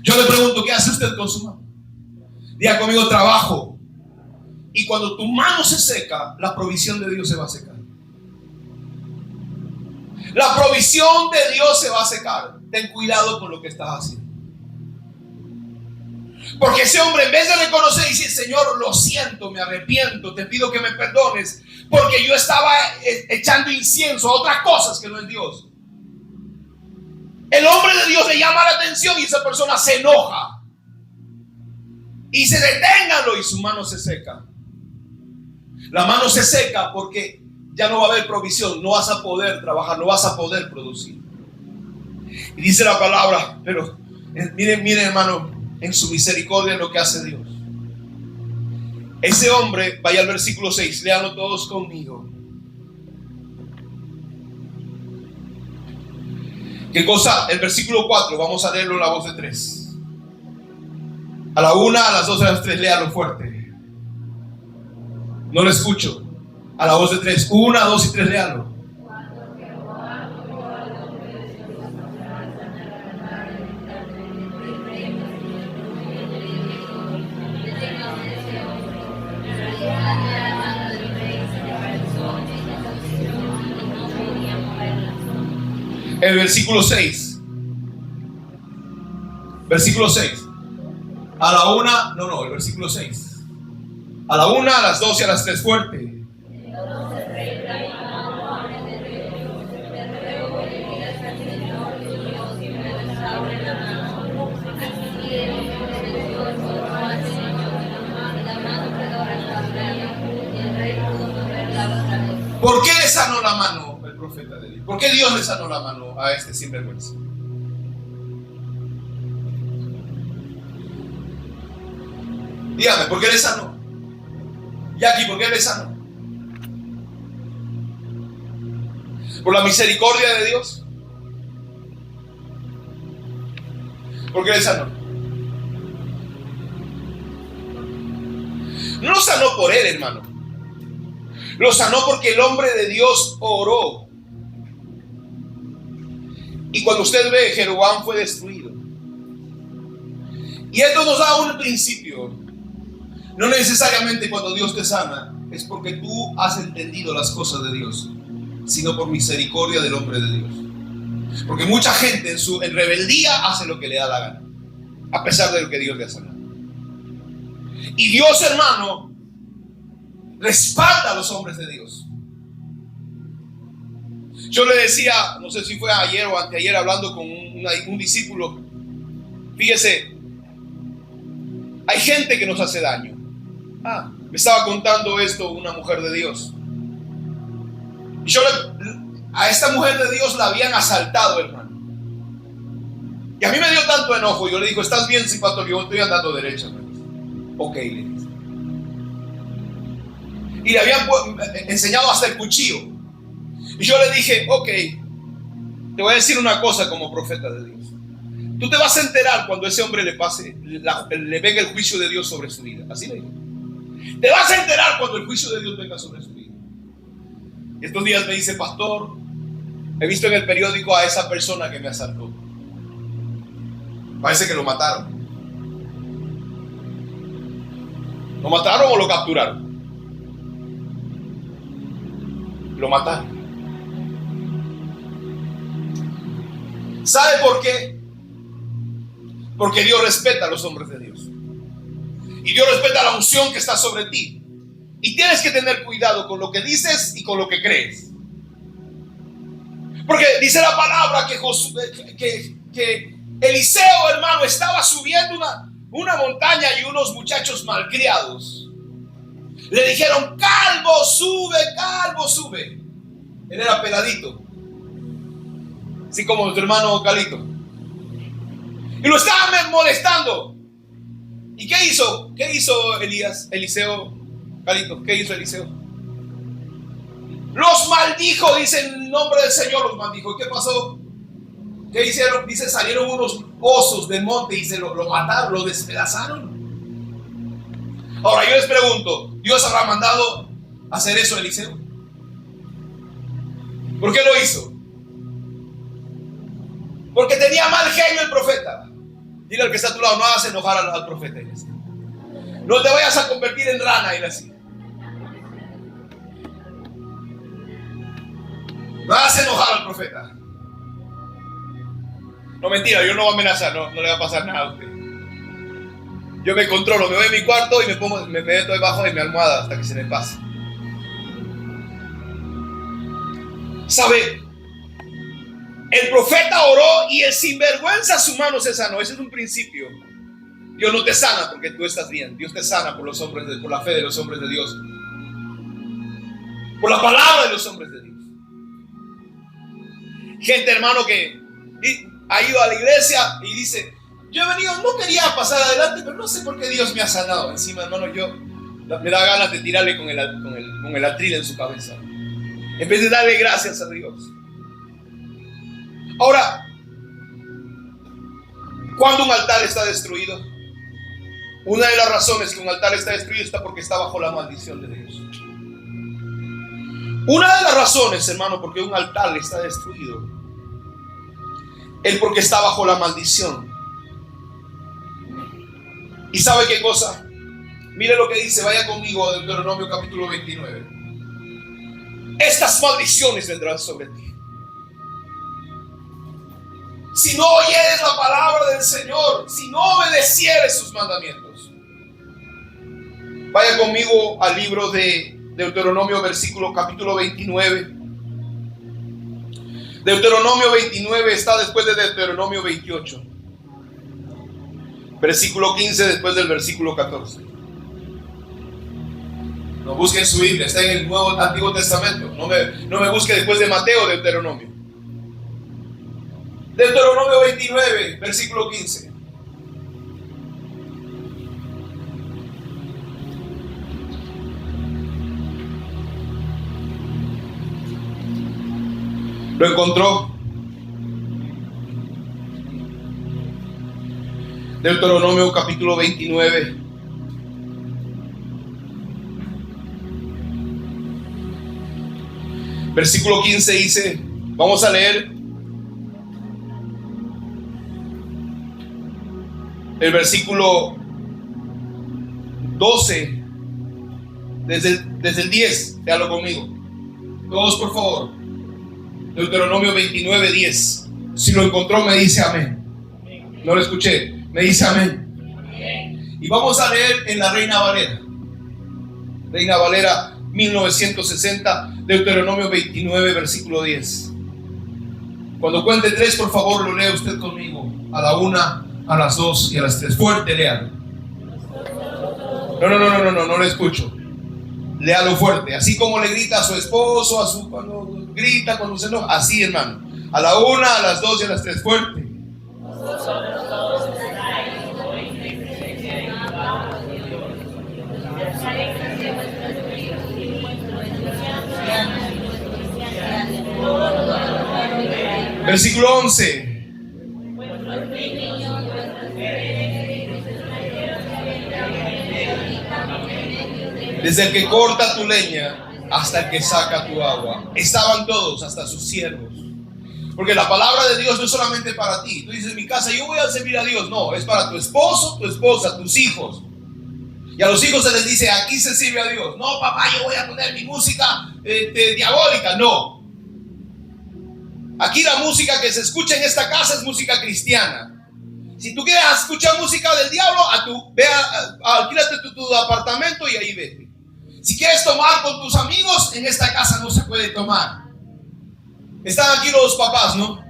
[SPEAKER 1] Yo le pregunto: ¿qué hace usted con su mano? Diga conmigo: trabajo. Y cuando tu mano se seca, la provisión de Dios se va a secar. La provisión de Dios se va a secar. Ten cuidado con lo que estás haciendo. Porque ese hombre, en vez de reconocer y decir: Señor, lo siento, me arrepiento, te pido que me perdones, porque yo estaba echando incienso a otras cosas que no es Dios, el hombre de Dios le llama la atención y esa persona se enoja y dice: deténganlo, y su mano se seca. La mano se seca porque ya no va a haber provisión, no vas a poder trabajar, no vas a poder producir. Y dice la palabra, pero miren, hermano, en su misericordia lo que hace Dios. Ese hombre, vaya al versículo 6, léanlo todos conmigo. ¿Qué cosa? El versículo 4, vamos a leerlo en la voz de 3. A la 1, a las 2, a las 3, léalo fuerte. No lo escucho. A la voz de 3, 1, 2 y 3, léalo. El versículo 6. Versículo 6. A la 1, el versículo 6. A la 1, a las 2 y a las 3, fuerte. ¿Por qué le sanó la mano el profeta de Dios? ¿Por qué Dios le sanó la mano a este sinvergüenza? Dígame, ¿por qué le sanó? Jackie, ¿por qué le sanó? ¿Por la misericordia de Dios? ¿Por qué le sanó? No lo sanó por él, hermano. Lo sanó porque el hombre de Dios oró. Y cuando usted ve, Jeroboam fue destruido. Y esto nos da un principio. No necesariamente cuando Dios te sana es porque tú has entendido las cosas de Dios, sino por misericordia del hombre de Dios. Porque mucha gente en rebeldía hace lo que le da la gana, a pesar de lo que Dios le ha sanado. Y Dios, hermano, respalda a los hombres de Dios. Yo le decía, no sé si fue ayer o anteayer, hablando con un discípulo, fíjese, hay gente que nos hace daño. Me estaba contando esto una mujer de Dios. Y a esta mujer de Dios la habían asaltado, hermano. Y a mí me dio tanto enojo. Yo le digo, ¿estás bien? Sí, pastor, yo estoy andando derecho. Ok, le dije. Y le habían enseñado hasta el cuchillo. Y yo le dije, ok, te voy a decir una cosa como profeta de Dios. Tú te vas a enterar cuando ese hombre le venga el juicio de Dios sobre su vida. Así le dije. Te vas a enterar cuando el juicio de Dios venga sobre su vida. Y estos días me dice, pastor, he visto en el periódico a esa persona que me asaltó. Parece que lo mataron. ¿Lo mataron o lo capturaron? Lo mataron. ¿Sabe por qué? Porque Dios respeta a los hombres de Dios. Y Dios respeta la unción que está sobre ti. Y tienes que tener cuidado con lo que dices y con lo que crees. Porque dice la palabra que Eliseo, hermano, estaba subiendo una montaña y unos muchachos malcriados le dijeron, calvo, sube, calvo, sube. Él era peladito, así como nuestro hermano Calito. Y lo estaban molestando. ¿Y qué hizo? ¿Qué hizo Eliseo? Calito, ¿qué hizo Eliseo? Los maldijo, dice el nombre del Señor, los maldijo. ¿Y qué pasó? ¿Qué hicieron? Dice, salieron unos osos del monte y se lo mataron, lo despedazaron. Ahora yo les pregunto, ¿Dios habrá mandado hacer eso a Eliseo? ¿Por qué lo hizo? Porque tenía mal genio el profeta. Dile al que está a tu lado, no hagas enojar al profeta. No te vayas a convertir en rana, y así. No hagas enojar al profeta. No, mentira, yo no voy a amenazar, no le va a pasar nada a usted. Yo me controlo, me voy a mi cuarto y me meto debajo de mi almohada hasta que se me pase. ¿Sabe? El profeta oró y el sinvergüenza su mano se sanó. Ese es un principio. Dios no te sana porque tú estás bien. Dios te sana por la fe de los hombres de Dios. Por la palabra de los hombres de Dios. Gente, hermano, que ha ido a la iglesia y dice, yo he venido, no quería pasar adelante, pero no sé por qué Dios me ha sanado. Encima, hermano, me da ganas de tirarle con el atril en su cabeza, en vez de darle gracias a Dios. Ahora, cuando un altar está destruido, una de las razones que un altar está destruido está porque está bajo la maldición de Dios. Una de las razones, hermano, porque un altar está destruido es porque está bajo la maldición. ¿Y sabe qué cosa? Mire lo que dice, vaya conmigo a Deuteronomio capítulo 29. Estas maldiciones vendrán sobre ti si no oyeres la palabra del Señor, si no obedecieres sus mandamientos. Vaya conmigo al libro de Deuteronomio capítulo 29. Deuteronomio 29 está después de Deuteronomio 28. Versículo 15 después del versículo 14. No busque en su Biblia, está en el Antiguo Testamento. No me busque después de Mateo, Deuteronomio. Deuteronomio 29, versículo 15. ¿Lo encontró? Deuteronomio capítulo 29. Versículo 15 dice, vamos a leer el versículo 12, desde el 10, léalo conmigo. Todos, por favor. Deuteronomio 29, 10. Si lo encontró, me dice amén. No lo escuché. Me dice amén. Y vamos a leer en la Reina Valera. Reina Valera 1960, Deuteronomio 29, versículo 10. Cuando cuente 3, por favor, lo lea usted conmigo. A la 1, a las 2 y a las 3. Fuerte, léalo. No le escucho. Léalo fuerte. Así como le grita a su esposo, cuando grita, cuando se enoja. Así, hermano. A la 1, a las 2 y a las 3. Fuerte. Versículo 11. Desde el que corta tu leña hasta el que saca tu agua. Estaban todos, hasta sus siervos. Porque la palabra de Dios no es solamente para ti. Tú dices, en mi casa yo voy a servir a Dios. No, es para tu esposo, tu esposa, tus hijos. Y a los hijos se les dice, aquí se sirve a Dios. No, papá, yo voy a poner mi música diabólica. No. Aquí la música que se escucha en esta casa es música cristiana. Si tú quieres escuchar música del diablo, alquílate tu apartamento y ahí vete. Si quieres tomar con tus amigos, en esta casa no se puede tomar. Están aquí los papás, ¿no?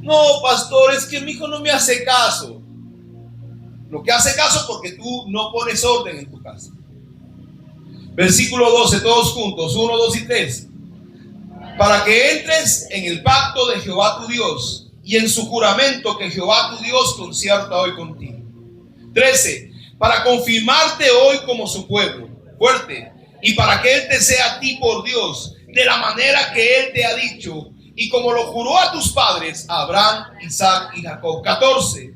[SPEAKER 1] No, pastor, es que mi hijo no me hace caso. Lo que hace caso porque tú no pones orden en tu casa. Versículo 12, todos juntos, 1, 2 y 3. Para que entres en el pacto de Jehová tu Dios y en su juramento que Jehová tu Dios concierta hoy contigo. 13. Para confirmarte hoy como su pueblo, fuerte, y para que Él te sea a ti por Dios, de la manera que Él te ha dicho, y como lo juró a tus padres, Abraham, Isaac y Jacob. 14.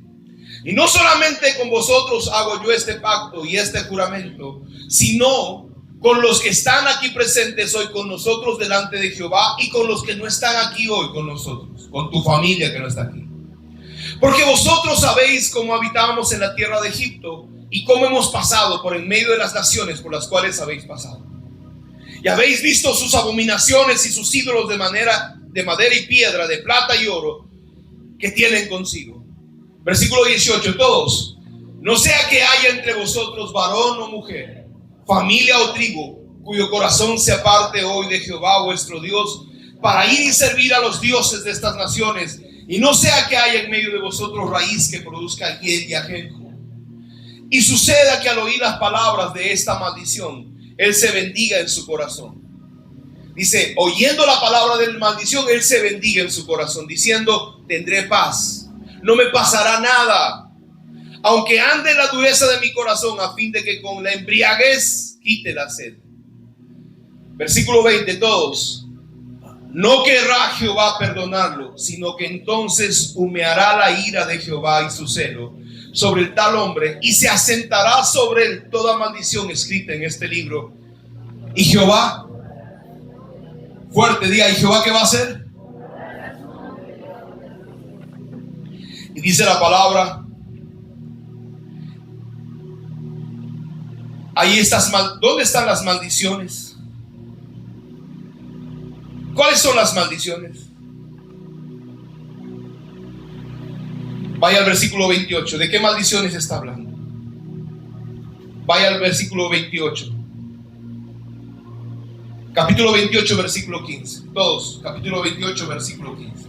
[SPEAKER 1] Y no solamente con vosotros hago yo este pacto y este juramento, sino con los que están aquí presentes hoy con nosotros delante de Jehová y con los que no están aquí hoy con nosotros, con tu familia que no está aquí. Porque vosotros sabéis cómo habitábamos en la tierra de Egipto y cómo hemos pasado por en medio de las naciones por las cuales habéis pasado. Y habéis visto sus abominaciones y sus ídolos de madera y piedra, de plata y oro, que tienen consigo. Versículo 18, todos. No sea que haya entre vosotros varón o mujer, familia o tribu, cuyo corazón se aparte hoy de Jehová vuestro Dios, para ir y servir a los dioses de estas naciones. Y no sea que haya en medio de vosotros raíz que produzca hiel y ajenjo. Y suceda que al oír las palabras de esta maldición, él se bendiga en su corazón. Dice, oyendo la palabra de la maldición, él se bendiga en su corazón, diciendo, tendré paz, no me pasará nada, aunque ande en la dureza de mi corazón, a fin de que con la embriaguez quite la sed. Versículo 20, todos. No querrá Jehová perdonarlo, sino que entonces humeará la ira de Jehová y su celo sobre el tal hombre, y se asentará sobre él toda maldición escrita en este libro. Y Jehová, fuerte, diga, ¿y Jehová qué va a hacer? Y dice la palabra, ahí estás mal. ¿Dónde están las maldiciones? ¿Cuáles son las maldiciones? Vaya al versículo 28. ¿De qué maldiciones está hablando? Vaya al versículo 28. Capítulo 28, versículo 15. Todos, capítulo 28, versículo 15.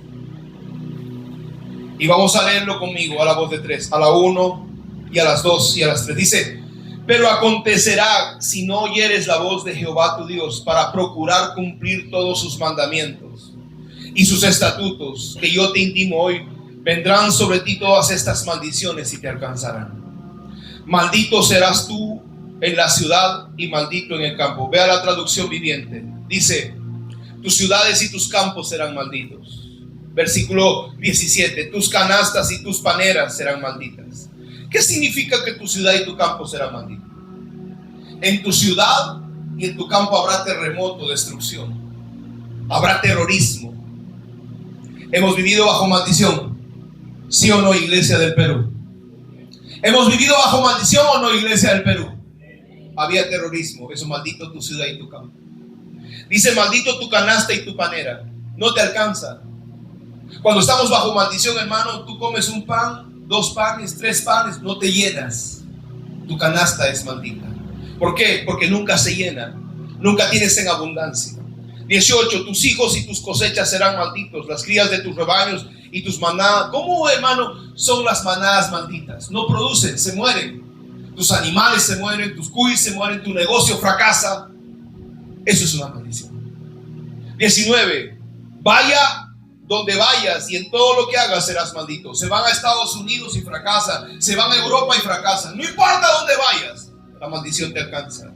[SPEAKER 1] Y vamos a leerlo conmigo a la voz de 3. A la 1 y a las 2 y a las 3. Dice, Pero acontecerá, si no oyeres la voz de Jehová tu Dios, para procurar cumplir todos sus mandamientos y sus estatutos que yo te intimo hoy, vendrán sobre ti todas estas maldiciones y te alcanzarán. Maldito serás tú en la ciudad y maldito en el campo. Vea la traducción viviente. Dice: tus ciudades y tus campos serán malditos. Versículo 17: tus canastas y tus paneras serán malditas. ¿Qué significa que tu ciudad y tu campo serán malditos? En tu ciudad y en tu campo habrá terremoto, destrucción, habrá terrorismo. Hemos vivido bajo maldición, ¿sí o no, iglesia del Perú? ¿Hemos vivido bajo maldición o no, iglesia del Perú? Había terrorismo. Eso, maldito tu ciudad y tu campo. Dice: maldito tu canasta y tu panera. No te alcanza. Cuando estamos bajo maldición, hermano, tú comes un pan, 2 panes, 3 panes, no te llenas. Tu canasta es maldita. ¿Por qué? Porque nunca se llena. Nunca tienes en abundancia. 18: tus hijos y tus cosechas serán malditos, las crías de tus rebaños y tus manadas. ¿Cómo, hermano, son las manadas malditas? No producen, se mueren. Tus animales se mueren, tus cuis se mueren, tu negocio fracasa. Eso es una maldición. 19: vaya donde vayas y en todo lo que hagas serás maldito. Se van a Estados Unidos y fracasan, se van a Europa y fracasan. No importa dónde vayas, la maldición te alcanza.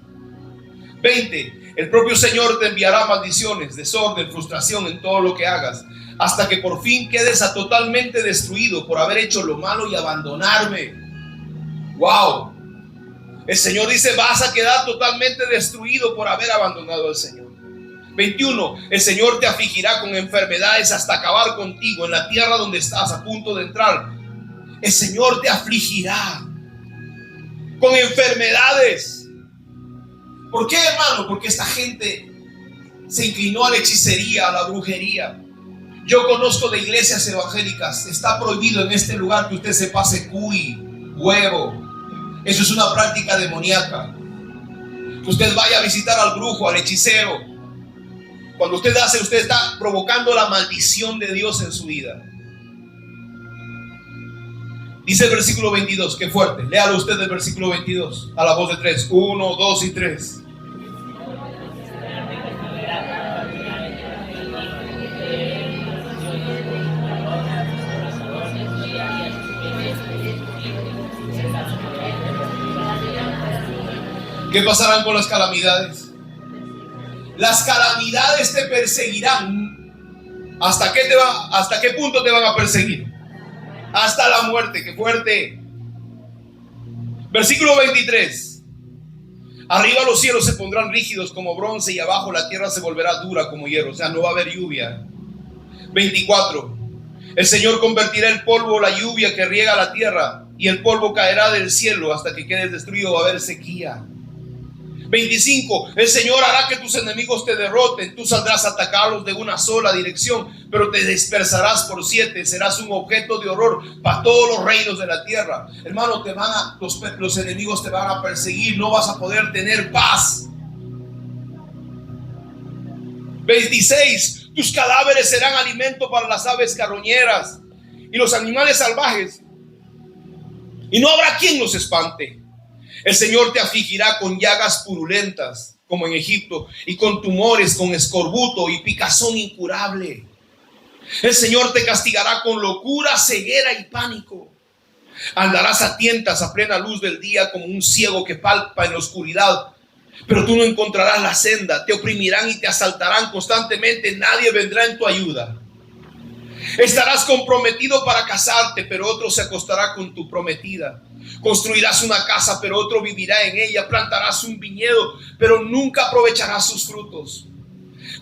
[SPEAKER 1] 20: el propio Señor te enviará maldiciones, desorden, frustración en todo lo que hagas, hasta que por fin quedes totalmente destruido por haber hecho lo malo y abandonarme. Wow. El Señor dice: vas a quedar totalmente destruido por haber abandonado al Señor. 21: el Señor te afligirá con enfermedades hasta acabar contigo en la tierra donde estás a punto de entrar. El Señor te afligirá con enfermedades. ¿Por qué, hermano? Porque esta gente se inclinó a la hechicería, a la brujería. Yo conozco de iglesias evangélicas. Está prohibido en este lugar que usted se pase cuy, huevo. Eso es una práctica demoníaca. Que usted vaya a visitar al brujo, al hechicero. Cuando usted hace, usted está provocando la maldición de Dios en su vida. Dice el versículo 22, qué fuerte. Léalo usted el versículo 22 a la voz de 3. 1, 2 y 3. ¿Qué pasarán con las calamidades? Las calamidades te perseguirán. ¿Hasta qué punto te van a perseguir? Hasta la muerte. ¡Qué fuerte! Versículo 23. Arriba los cielos se pondrán rígidos como bronce y abajo la tierra se volverá dura como hierro. O sea, no va a haber lluvia. 24. El Señor convertirá el polvo, la lluvia que riega la tierra, y el polvo caerá del cielo hasta que quedes destruido. Va a haber sequía. 25. El Señor hará que tus enemigos te derroten. Tú saldrás a atacarlos de una sola dirección, pero te dispersarás por 7. Serás un objeto de horror para todos los reinos de la tierra. Hermano, los enemigos te van a perseguir. No vas a poder tener paz. 26. Tus cadáveres serán alimento para las aves carroñeras y los animales salvajes, y no habrá quien los espante. El Señor te afligirá con llagas purulentas, como en Egipto, y con tumores, con escorbuto y picazón incurable. El Señor te castigará con locura, ceguera y pánico. Andarás a tientas a plena luz del día como un ciego que palpa en la oscuridad, pero tú no encontrarás la senda. Te oprimirán y te asaltarán constantemente. Nadie vendrá en tu ayuda. Estarás comprometido para casarte, pero otro se acostará con tu prometida. Construirás una casa, pero otro vivirá en ella. Plantarás un viñedo, pero nunca aprovecharás sus frutos.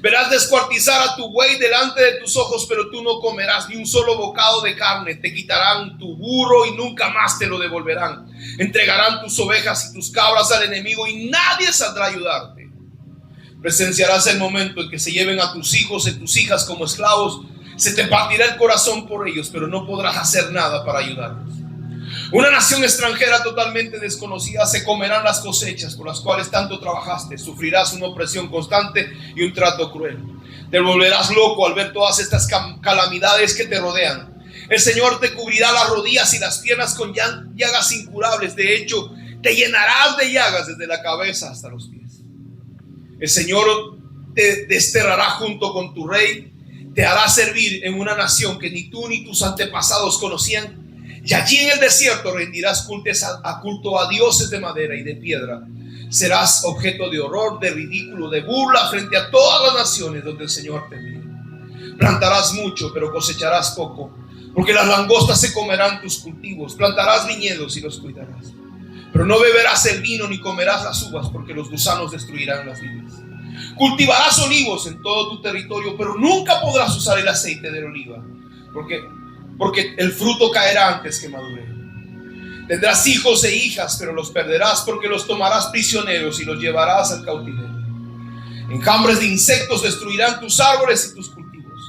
[SPEAKER 1] Verás descuartizar a tu buey delante de tus ojos, pero tú no comerás ni un solo bocado de carne. Te quitarán tu burro y nunca más te lo devolverán. Entregarán tus ovejas y tus cabras al enemigo y nadie saldrá a ayudarte. Presenciarás el momento en que se lleven a tus hijos y tus hijas como esclavos. Se te partirá el corazón por ellos, pero no podrás hacer nada para ayudarlos. Una nación extranjera totalmente desconocida se comerán las cosechas por las cuales tanto trabajaste. Sufrirás una opresión constante y un trato cruel. Te volverás loco al ver todas estas calamidades que te rodean. El Señor te cubrirá las rodillas y las piernas con llagas incurables. De hecho, Te llenarás de llagas desde la cabeza hasta los pies. El Señor te desterrará junto con tu rey. Te hará servir en una nación que ni tú ni tus antepasados conocían. Y allí en el desierto rendirás culto a dioses de madera y de piedra. Serás objeto de horror, de ridículo, de burla frente a todas las naciones donde el Señor te envíe. Plantarás mucho, pero cosecharás poco, porque las langostas se comerán tus cultivos. Plantarás viñedos y los cuidarás, pero no beberás el vino ni comerás las uvas, porque los gusanos destruirán las vides. Cultivarás olivos en todo tu territorio, pero nunca podrás usar el aceite de oliva, porque el fruto caerá antes que madure. Tendrás hijos e hijas, pero los perderás, porque los tomarás prisioneros y los llevarás al cautiverio. Enjambres de insectos destruirán tus árboles y tus cultivos.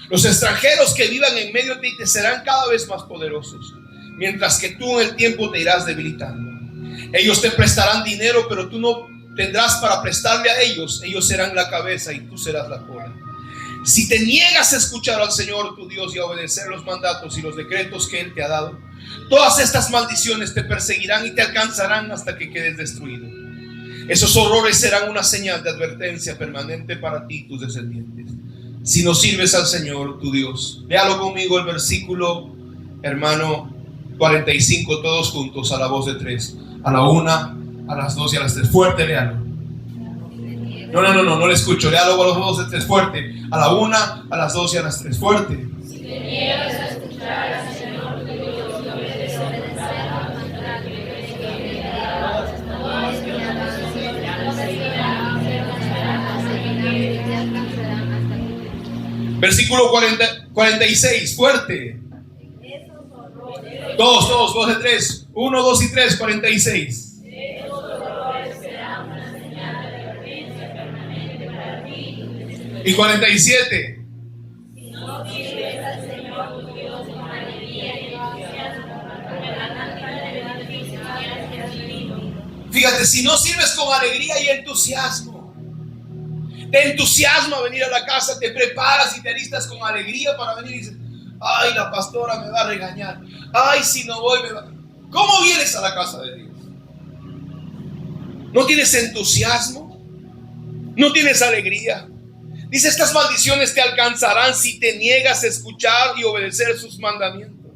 [SPEAKER 1] Los extranjeros que vivan en medio de ti te serán cada vez más poderosos, mientras que tú en el tiempo te irás debilitando. Ellos te prestarán dinero, pero tú no tendrás para prestarle a ellos. Ellos serán la cabeza y tú serás la cola. Si te niegas a escuchar al Señor tu Dios y a obedecer los mandatos y los decretos que Él te ha dado, todas estas maldiciones te perseguirán y te alcanzarán hasta que quedes destruido. Esos horrores serán una señal de advertencia permanente para ti y tus descendientes, si no sirves al Señor tu Dios. Léalo conmigo el versículo, hermano, 45, todos juntos a la voz de tres. A la 1, a las 2 y a las 3. Fuerte, léalo. No le escucho. Léalo a los 2 de 3, fuerte. A la 1, a las 2 y a las 3, fuerte.
[SPEAKER 2] Si te niegas a escuchar al Señor tu Dios y obedecer las palabras que te ha dado, no esperarás
[SPEAKER 1] Versículo 46, fuerte. Todos, voz de 3. 1, 2 y 3, 46. Y 47.
[SPEAKER 2] Si no sirves al Señor tu Dios con alegría y entusiasmo,
[SPEAKER 1] fíjate, si no sirves con alegría y entusiasmo, te entusiasma venir a la casa, te preparas y te alistas con alegría para venir y dices: ay, la pastora me va a regañar, ay, si no voy me va. ¿Cómo vienes a la casa de Dios? ¿No tienes entusiasmo? ¿No tienes alegría? Dice: estas maldiciones te alcanzarán si te niegas a escuchar y obedecer sus mandamientos.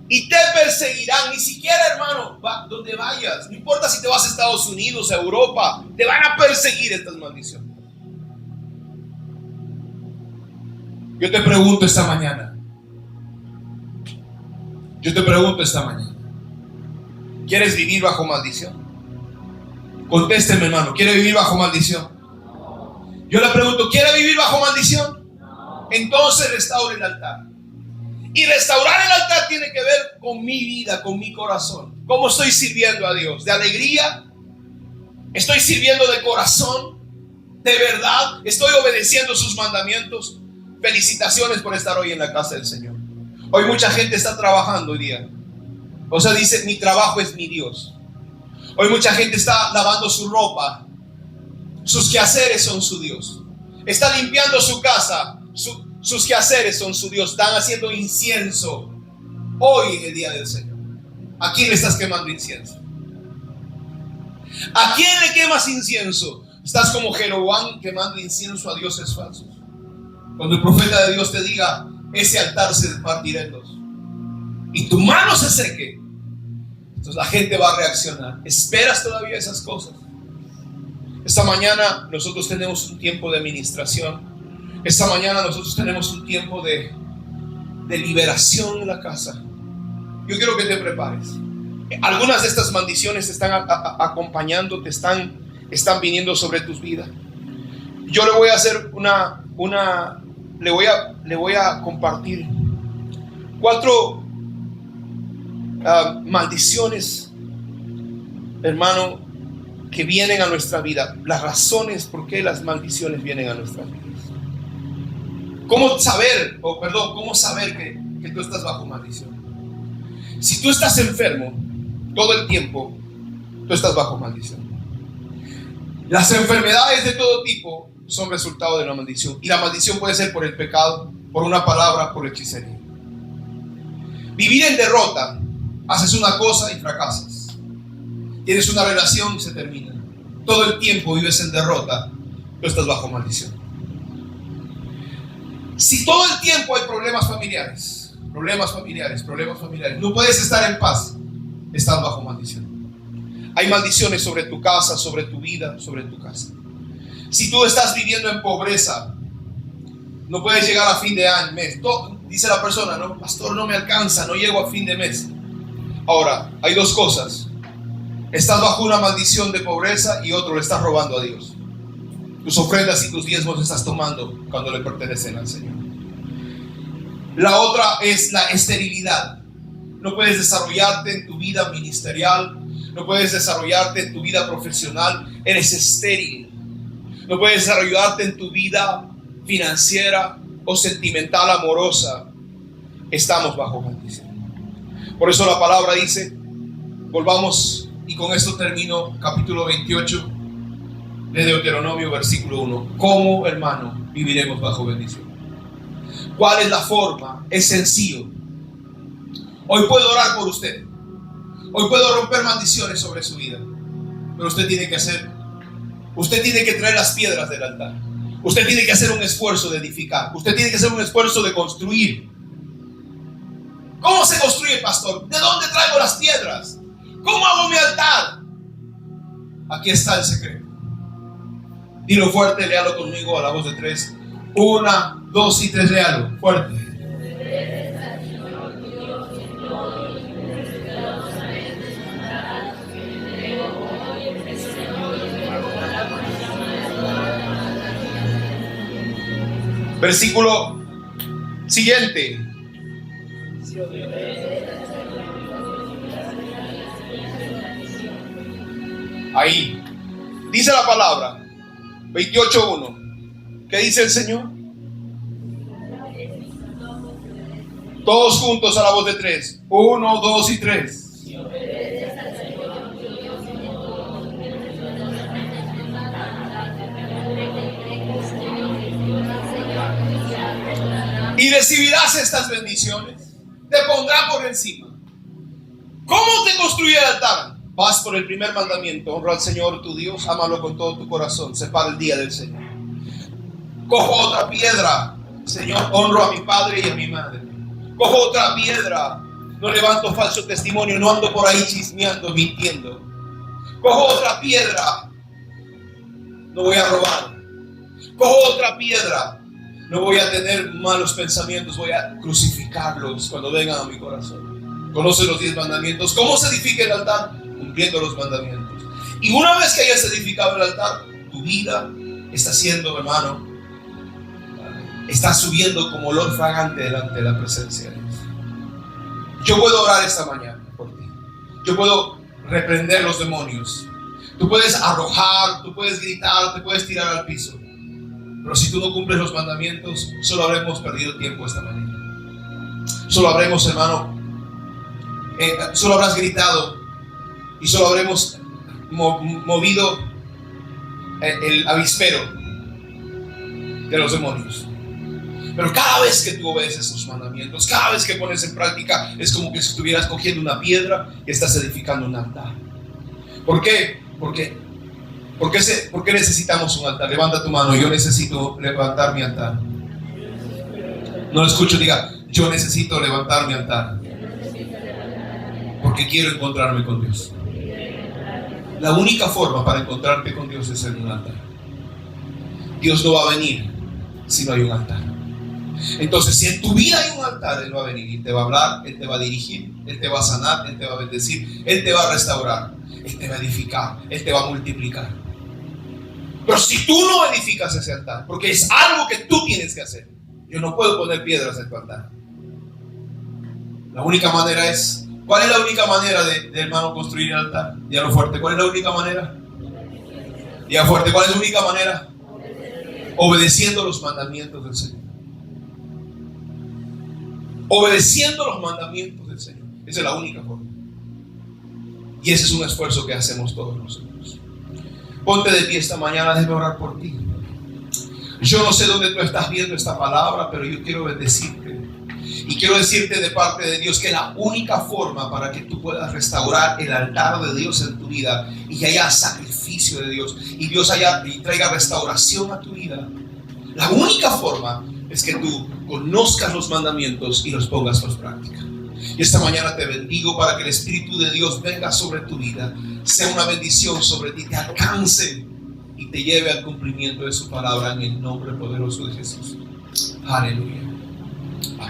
[SPEAKER 1] Y te perseguirán. Ni siquiera, hermano, donde vayas, no importa si te vas a Estados Unidos, a Europa, te van a perseguir estas maldiciones. Yo te pregunto esta mañana. ¿Quieres vivir bajo maldición? Contésteme, hermano. ¿Quiere vivir bajo maldición? Yo le pregunto: ¿quiere vivir bajo maldición? Entonces restaure el altar. Y restaurar el altar tiene que ver con mi vida, con mi corazón. ¿Cómo estoy sirviendo a Dios? ¿De alegría? ¿Estoy sirviendo de corazón? ¿De verdad? ¿Estoy obedeciendo sus mandamientos? Felicitaciones por estar hoy en la casa del Señor. Hoy mucha gente está trabajando hoy día. O sea, dice: mi trabajo es mi Dios. Hoy mucha gente está lavando su ropa. Sus quehaceres son su Dios. Está limpiando su casa. Sus quehaceres son su Dios. Están haciendo incienso hoy en el día del Señor. ¿A quién le estás quemando incienso? ¿A quién le quemas incienso? Estás como Jeroboam quemando incienso a dioses falsos. Cuando el profeta de Dios te diga: ese altar se partirá en dos y tu mano se seque, entonces la gente va a reaccionar. ¿Esperas todavía esas cosas? Esta mañana nosotros tenemos un tiempo de administración. Esta mañana nosotros tenemos un tiempo de liberación en la casa. Yo quiero que te prepares. Algunas de estas maldiciones te están acompañando, están viniendo sobre tus vidas. Yo le voy a hacer le voy a compartir 4 maldiciones, hermano, que vienen a nuestra vida. Las razones por qué las maldiciones vienen a nuestras vidas. ¿Cómo saber que tú estás bajo maldición? Si tú estás enfermo todo el tiempo, tú estás bajo maldición. Las enfermedades de todo tipo son resultado de una maldición. Y la maldición puede ser por el pecado, por una palabra, por hechicería. Vivir en derrota. Haces una cosa y fracasas. Tienes una relación y se termina. Todo el tiempo vives en derrota, tú estás bajo maldición. Si todo el tiempo hay problemas familiares, no puedes estar en paz, estás bajo maldición. Hay maldiciones sobre tu casa, sobre tu vida, sobre tu casa. Si tú estás viviendo en pobreza, no puedes llegar a fin de año, mes. Dice la persona, no, pastor, no me alcanza, no llego a fin de mes. Ahora, hay dos cosas. Estás bajo una maldición de pobreza y otro, le estás robando a Dios. Tus ofrendas y tus diezmos estás tomando cuando le pertenecen al Señor. La otra es la esterilidad. No puedes desarrollarte en tu vida ministerial, no puedes desarrollarte en tu vida profesional, eres estéril. No puedes desarrollarte en tu vida financiera o sentimental, amorosa. Estamos bajo maldición. Por eso la palabra dice, volvamos, y con esto termino, capítulo 28 de Deuteronomio, versículo 1. ¿Cómo, hermano, viviremos bajo bendición? ¿Cuál es la forma? Es sencillo. Hoy puedo orar por usted. Hoy puedo romper maldiciones sobre su vida. Pero usted tiene que traer las piedras del altar. Usted tiene que hacer un esfuerzo de edificar. Usted tiene que hacer un esfuerzo de construir. ¿Cómo se construye, pastor? ¿De dónde traigo las piedras? ¿Cómo hago mi altar? Aquí está el secreto. Dilo fuerte, léalo conmigo a la voz de 3. 1, 2 y 3, léalo fuerte. Versículo siguiente. Ahí dice la palabra 28:1. ¿Qué dice el Señor? Todos juntos a la voz de 3. 1, 2 y 3. Y recibirás estas bendiciones. Te pondrá por encima. ¿Cómo te construye el altar? Vas por el primer mandamiento. Honra al Señor tu Dios. Ámalo con todo tu corazón. Separa el día del Señor. Cojo otra piedra. Señor, honro a mi padre y a mi madre. Cojo otra piedra. No levanto falso testimonio. No ando por ahí chismeando, mintiendo. Cojo otra piedra. No voy a robar. Cojo otra piedra. No voy a tener malos pensamientos, voy a crucificarlos cuando vengan a mi corazón. Conoce los 10 mandamientos. ¿Cómo se edifica el altar? Cumpliendo los mandamientos. Y una vez que hayas edificado el altar, tu vida está siendo, hermano, está subiendo como olor fragante delante de la presencia de Dios. Yo puedo orar esta mañana por ti. Yo puedo reprender los demonios. Tú puedes arrojar, tú puedes gritar, te puedes tirar al piso. Pero si tú no cumples los mandamientos, solo habremos perdido tiempo esta mañana. Solo habremos, hermano, solo habrás gritado y solo habremos movido el avispero de los demonios. Pero cada vez que tú obedeces sus mandamientos, cada vez que pones en práctica, es como que si estuvieras cogiendo una piedra y estás edificando un altar. ¿Por qué? ¿Por qué necesitamos un altar? Levanta tu mano. Yo necesito levantar mi altar. No lo escucho, diga, yo necesito levantar mi altar. Porque quiero encontrarme con Dios. La única forma para encontrarte con Dios es en un altar. Dios no va a venir si no hay un altar. Entonces, si en tu vida hay un altar, Él va a venir y te va a hablar, Él te va a dirigir, Él te va a sanar, Él te va a bendecir, Él te va a restaurar, Él te va a edificar, Él te va a multiplicar. Pero si tú no edificas ese altar, porque es algo que tú tienes que hacer, yo no puedo poner piedras en tu altar. La única manera es, ¿cuál es la única manera de hermano construir el altar? Dígalo fuerte, ¿cuál es la única manera? Diga fuerte, ¿cuál es la única manera? Obedeciendo los mandamientos del Señor. Obedeciendo los mandamientos del Señor. Esa es la única forma. Y ese es un esfuerzo que hacemos todos nosotros. Ponte de pie esta mañana, déjame orar por ti. Yo no sé dónde tú estás viendo esta palabra, pero yo quiero bendecirte. Y quiero decirte de parte de Dios que la única forma para que tú puedas restaurar el altar de Dios en tu vida y que haya sacrificio de Dios y Dios traiga restauración a tu vida, la única forma es que tú conozcas los mandamientos y los pongas por práctica. Y esta mañana te bendigo para que el Espíritu de Dios venga sobre tu vida, sea una bendición sobre ti, te alcance y te lleve al cumplimiento de su palabra en el nombre poderoso de Jesús. Aleluya. Amén.